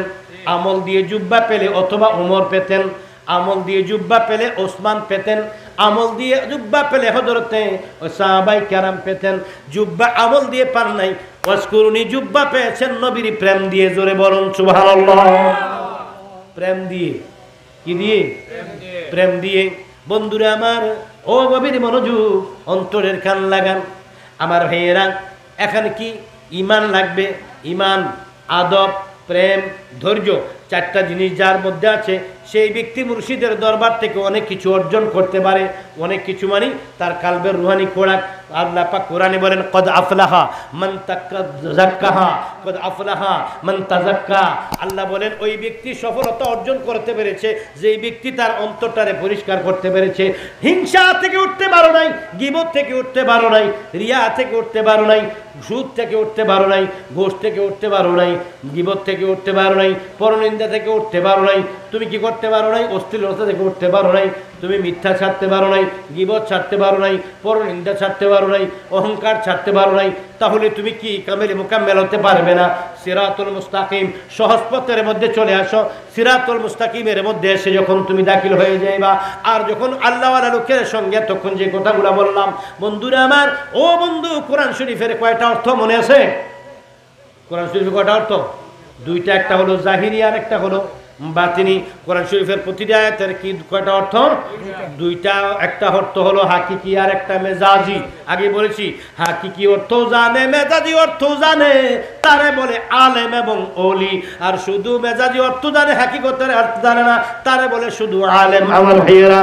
আমল দিয়ে জুব্বা পেলে অথবা ওমর পেতেন আমল দিয়ে জুব্বা পেলে ওসমান পেতেন আমল দিয়ে জুব্বা পেলে হযরতে সাহাবায়ে কেরাম পেতেন জুব্বা আমল দিয়ে পার নাই ওয়াসকুরুনি জুব্বা পেয়েছেন নবীর প্রেম দিয়ে জোরে বলুন সুবহানাল্লাহ প্রেম দিয়ে কি দিয়ে প্রেম দিয়ে বন্ধুরা আমার ও গভীর মনোযোগ অন্তরের কান লাগান আমার ভাইয়েরা এখানে কি ঈমান লাগবে ঈমান আদব প্রেম ধৈর্য 4টা জিনিস যার মধ্যে আছে সেই ব্যক্তি মুর্শিদের দরবার থেকে অনেক কিছু অর্জন করতে পারে অনেক কিছু মানে তার কালবের রুহানি খোরাক আল্লাহ পাক কোরআনে বলেন কদ আফলাহা মান তাযাক্কাহা কদ আফলাহা মান তাযাক্কা আল্লাহ বলেন ওই ব্যক্তি সফলতা অর্জন করতে পেরেছে যেই ব্যক্তি তার অন্তরটারে পরিষ্কার করতে পেরেছে হিংসা থেকে উঠতে পারো নাই গীবত থেকে উঠতে পারো নাই রিয়া থেকে উঠতে পারো নাই সুদ থেকে উঠতে পারো নাই ঘুষ থেকে উঠতে পারো নাই গীবত থেকে উঠতে পারো নাই পরনিন্দা থেকে উঠতে পারো নাই তুমি কি করতে পারো নাই অশ্লীলতা থেকে উঠতে পারো নাই তুমি মিথ্যা ছাড়তে পারো নাই গীবত ছাড়তে পারো নাই পরনিন্দা ছাড়তে পারো নাই অহংকার ছাড়তে পারো নাই তাহলে তুমি কি কামেলে মুকাম্মেল হতে পারবে না সিরাতুল মুস্তাকিম সহজ পথের মধ্যে চলে আসো সিরাতুল মুস্তাকিমের মধ্যে এসে যখন তুমি দাখিল হয়ে যাইবা আর যখন আল্লাহওয়ালা লোকের সঙ্গে তখন যে কথাগুলো বললাম বন্ধুরা আমার ও বন্ধু কোরআন শরীফের কয়টা অর্থ মনে আছে কোরআন শরীফের কয়টা অর্থ 2টা একটা হলো জাহিরি আর একটা হলো বাতিনি। কোরআন শরীফের প্রতিটা আয়াতের কি কয়টা অর্থ? দুইটা। একটা অর্থ হলো হাকিকি আর একটা মেজাজি। আগে বলেছি হাকিকি অর্থ জানে, মেজাজি অর্থ জানে, তারে বলে আলেম এবং ওলি। আর শুধু মেজাজি অর্থ জানে, হাকিকতের অর্থ জানে না, তারে বলে শুধু আলেম। আমার ভাইয়েরা,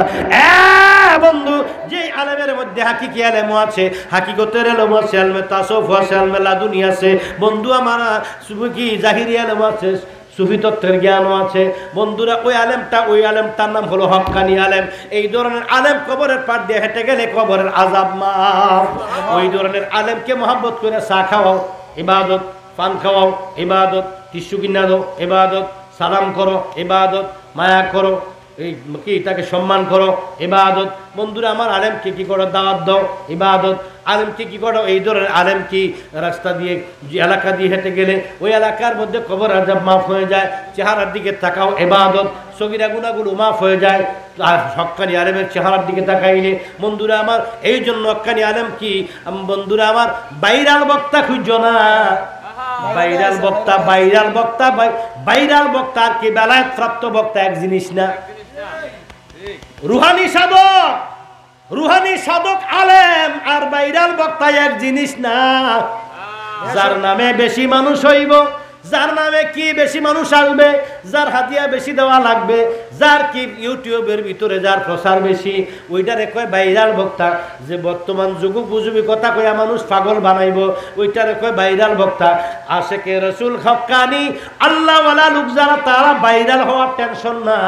বন্ধু, যে আলেমের মধ্যে হাকিকি আলেম আছে, হাকিকতের আলেম আছে, আলমে তাসাউফ আছে, আলমে লাদুনি আছে, বন্ধু আমার কি জাহিরি আলেম আছে, সুফি তত্ত্বের জ্ঞানও আছে। বন্ধুরা, ওই আলেমটার নাম হলো হক্কানি আলেম। এই ধরনের আলেম কবরের পাড় দিয়ে হেঁটে গেলে কবরের আযাব মাফ। ওই ধরনের আলেমকে মহব্বত করে চা খাওয়াও ইবাদত, পান খাওয়াও ইবাদত, টিস্যু কিনা দাও ইবাদত, সালাম করো ইবাদত, মায়া করো, এই কি তাকে সম্মান করো ইবাদত। বন্ধুরা আমার, আলেমকে কি করো? দাওয়াত দাও ইবাদত। আলেমকে কি করো? এই ধরনের আলেম কি রাস্তা দিয়ে, এলাকা দিয়ে হেঁটে গেলে ওই এলাকার মধ্যে কবর আযাব মাফ হয়ে যায়, চেহারার দিকে তাকাও ইবাদত, সগীরা গুনাহগুলো মাফ হয়ে যায়। আর হক্কানি আলেমের চেহারার দিকে তাকাইলে, বন্ধুরা আমার, এই জন্য হক্কানি আলেম কি, বন্ধুরা আমার, ভাইরাল বক্তা খুঁজো না। ভাইরাল বক্তা আর কি বেলায়েত প্রাপ্ত বক্তা এক জিনিস না। রুহানি সাধক আলেম আর ভাইরাল বক্তা এক জিনিস না। যার নামে বেশি মানুষ হইব, যার নামে কি বেশি মানুষ আসবে, যার হাতিয়া বেশি দেওয়া লাগবে, যার কি ইউটিউবের ভিতরে যার প্রচার বেশি, ওইটারে কয় ভাইরাল বক্তা। যে বর্তমান যুগ উপযোগী কথা কয়া মানুষ পাগল বানাইব, ওইটারে কয় ভাইরাল বক্তা। আশেকে রসুল হক্কানি আল্লাহওয়ালা লোক যারা, তারা ভাইরাল হওয়ার টেনশন না।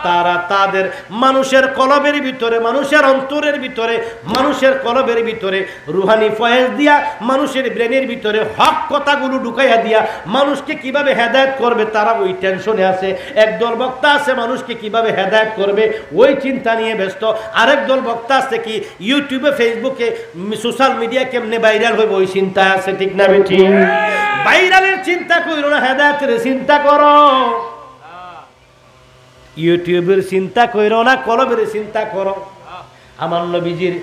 তারা তাদের মানুষের কলবের ভিতরে, মানুষের অন্তরের ভিতরে, মানুষের কলবের ভিতরে রুহানি ফয়েজ দিয়া, মানুষের ব্রেনের ভিতরে হক কথাগুলো ঢুকাইয়া দিয়া মানুষকে কিভাবে হেদায়েত করবে, তারা ওই টেনশনে আছে। একদল বক্তা আছে মানুষকে কিভাবে হেদায়েত করবে ওই চিন্তা নিয়ে ব্যস্ত। আরেক দল বক্তা আছে কি ইউটিউবে, ফেসবুকে, সোশ্যাল মিডিয়া কেমনে ভাইরাল হইব ওই চিন্তা আছে। ঠিক না বেঠি? ভাইরালের চিন্তা করো না, হেদায়েতের চিন্তা করো। ইউটিউবের চিন্তা করো না, কলবের চিন্তা করো। আমার নবীজির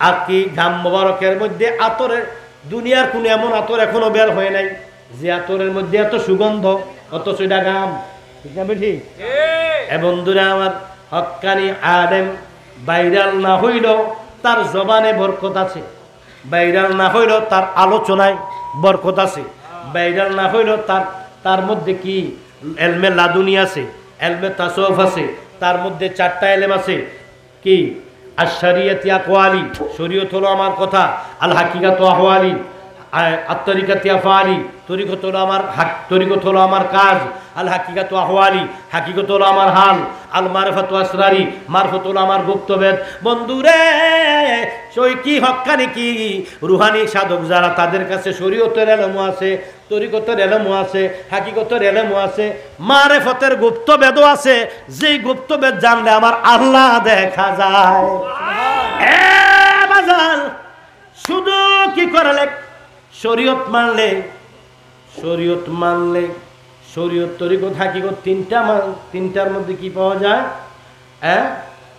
আকি ঘাম মোবারকের মধ্যে আতরের, দুনিয়ার কোন এমন আতর এখনো বের হয় নাই যে আতরের মধ্যে এত সুগন্ধ, অথচ এটা ঘাম। ঠিক না ঠিক? বন্ধুরা আমার, হক্কানি আলেম ভাইরাল না হইল তার জবানে বরকত আছে, ভাইরাল না হইল তার আলোচনায় বরকত আছে, ভাইরাল না হইল তার মধ্যে কি এলমে লাদুনি আছে, এলমে তাসাউফ আছে, তার মধ্যে 4টা এলেম আছে। কি? আশ-শরিয়তি আকওয়ালি, শরীয়ত হলো আমার কথা, আল হাকিকাতু আহওয়ালি, আত-তরিকাতি আফআলি, তরিকত হলো আমার তরিকত হলো আমার কাজ, আল হাকিকাতু আহওয়ালি, হাকিকত হলো আমার হাল, আল মারফাতু আসরারি, মারফত হলো আমার গুপ্তবেদ। বন্ধুরে, সই কি হক্কানি কি রুহানি সাধক যারা, তাদের কাছে শরীয়তের এলমও আছে, তরিকতের এলমও আছে, হাকিকতের এলমও আছে, মারফতের গুপ্তবেদও আছে। যেই গুপ্তবেদ জানলে আমার আল্লাহ দেখা যায়। বাজার শুধু কি করালে? শরীয়ত মানলে, শরীয়ত তরিকত হাকিকত তিনটার মধ্যে কি পাওয়া যায়?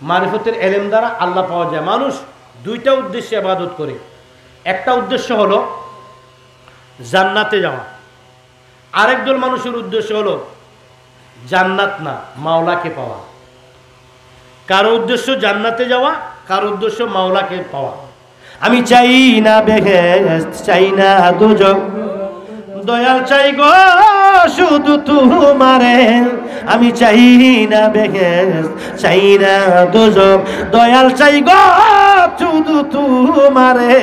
মারিফতের এলেম দ্বারা আল্লাহ পাওয়া যায়। মানুষ 2টা উদ্দেশ্যে ইবাদত করে। একটা উদ্দেশ্য হলো জান্নাতে যাওয়া, আরেক দল মানুষের উদ্দেশ্য হলো জান্নাত না, মাওলাকে পাওয়া। কারো উদ্দেশ্য জান্নাতে যাওয়া, কারো উদ্দেশ্য মাওলাকে পাওয়া। আমি চাই না বেহেশত, চাই না দুজক, দয়াল চাই গো শুধু তোমারে। আমি চাই না বেহেশত, চাই না দুজক, দয়াল চাই গো শুধু তোমারে।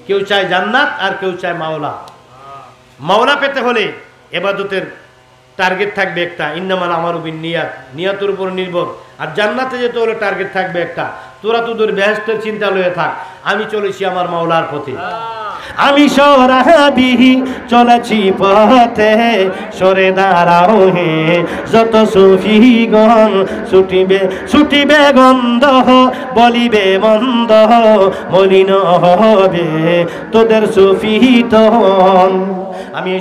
কেউ চায় জান্নাত আর কেউ চায় মাওলা। মাওলা পেতে হলে ইবাদতের টার্গেট থাকবে একটা, ইন্নামাল আমারু বিন্নিয়াত, নিয়তের উপর নির্ভর। আর জান্নাতে যেতে হলে টার্গেট থাকবে একটা, তোরা তোদের বেহেশতের চিন্তা লয়ে থাক, আমি চলেছি আমার মাওলার পথে। আমি সরাবি চলেছি পথে, সরে দাঁড়াও হে যত সুফিগণ, ছুটিবে গন্ধ, বলিবে মন্দ, মলিন হবে তোদের সুফি তন। আমি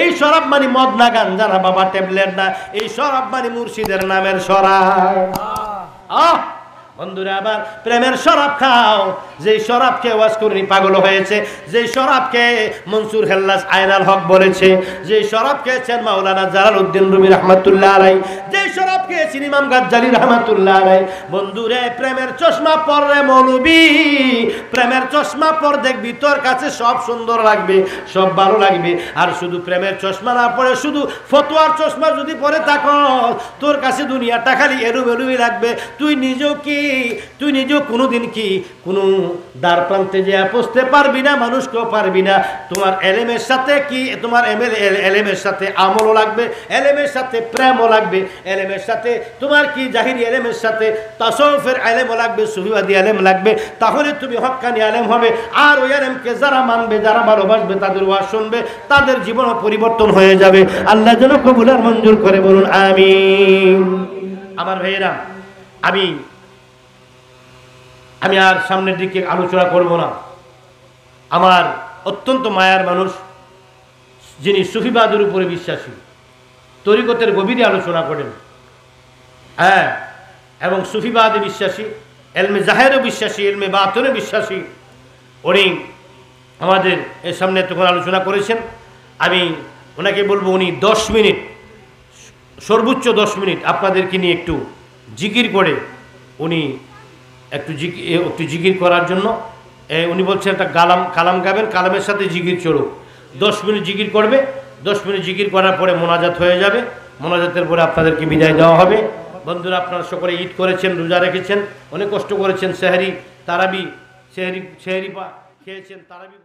এই শরাব মানি মদ না, গাঞ্জা না, বাবা ট্যাবলেট না, এই শরাব মানি মুর্শিদের নামের শরাব। বন্ধুরা আবার প্রেমের শরাব খাও, যেই শরাবকে ওয়াজ করি পাগল হয়েছে, যেই শরাবকে মনসুর হেল্লাস আয়নাল হক বলেছে, যেই শরাব খেয়েছেন মাওলানা জালালউদ্দিন রুমি রহমাতুল্লাহ আলাই, যেই শরাব খেয়েছেন ইমাম গাজ্জালি রহমাতুল্লাহ আলাই। বন্ধুরে প্রেমের চশমা পর রে মৌলবী, প্রেমের চশমা পর দেখবি তোর কাছে সব সুন্দর লাগবে, সব ভালো লাগবে। আর শুধু প্রেমের চশমা না পরে শুধু ফতোয়ার চশমা যদি পরে থাকো, তোর কাছে দুনিয়াটা খালি এলোমেলোই লাগবে। তুই নিজেও কোনোদিন কি কোনো দ্বার প্রান্তে যে পৌঁছতে পারবি না, মানুষকেও পারবি না। তোমার এলেমের সাথে কি, তোমার এলেমের সাথে আমলও লাগবে, এলেমের সাথে প্রেমও লাগবে, এলেমের সাথে তোমার কি জাহিরি এলেমের সাথে তাসাউফের এলেমও লাগবে, সুফিবাদী এলেম লাগবে। তাহলে তুমি হক্কানি আলেম হবে। আর ওই আলেমকে যারা মানবে, যারা ভালোবাসবে, তাদের ওয়াজ শুনবে, তাদের জীবনও পরিবর্তন হয়ে যাবে। আল্লাহ যেন কবুল আর মঞ্জুর করে, বলুন আমিন। আমার ভাইয়েরা, আমি আর সামনের দিকে আলোচনা করব না। আমার অত্যন্ত মায়ার মানুষ, যিনি সুফিবাদের উপরে বিশ্বাসী, তরিকতের গভীরে আলোচনা করেন, হ্যাঁ, এবং সুফিবাদে বিশ্বাসী, এলমে জাহেরও বিশ্বাসী, এলমে বাতনে বিশ্বাসী, উনি আমাদের এর সামনে তখন আলোচনা করেছেন। আমি ওনাকে বলবো, উনি 10 মিনিট, সর্বোচ্চ 10 মিনিট আপনাদেরকে নিয়ে একটু জিকির করে, উনি একটু জিকির করার জন্য উনি বলছেন একটা কালাম গাবেন, কালামের সাথে জিকির চড়ুক। 10 মিনিট জিকির করবে, 10 মিনিট জিকির করার পরে মোনাজাত হয়ে যাবে, মোনাজাতের পরে আপনাদেরকে বিদায় দেওয়া হবে। বন্ধুরা, আপনারা সকলে ঈদ করেছেন, রোজা রেখেছেন, অনেক কষ্ট করেছেন, সেহরি খেয়েছেন, তারাবি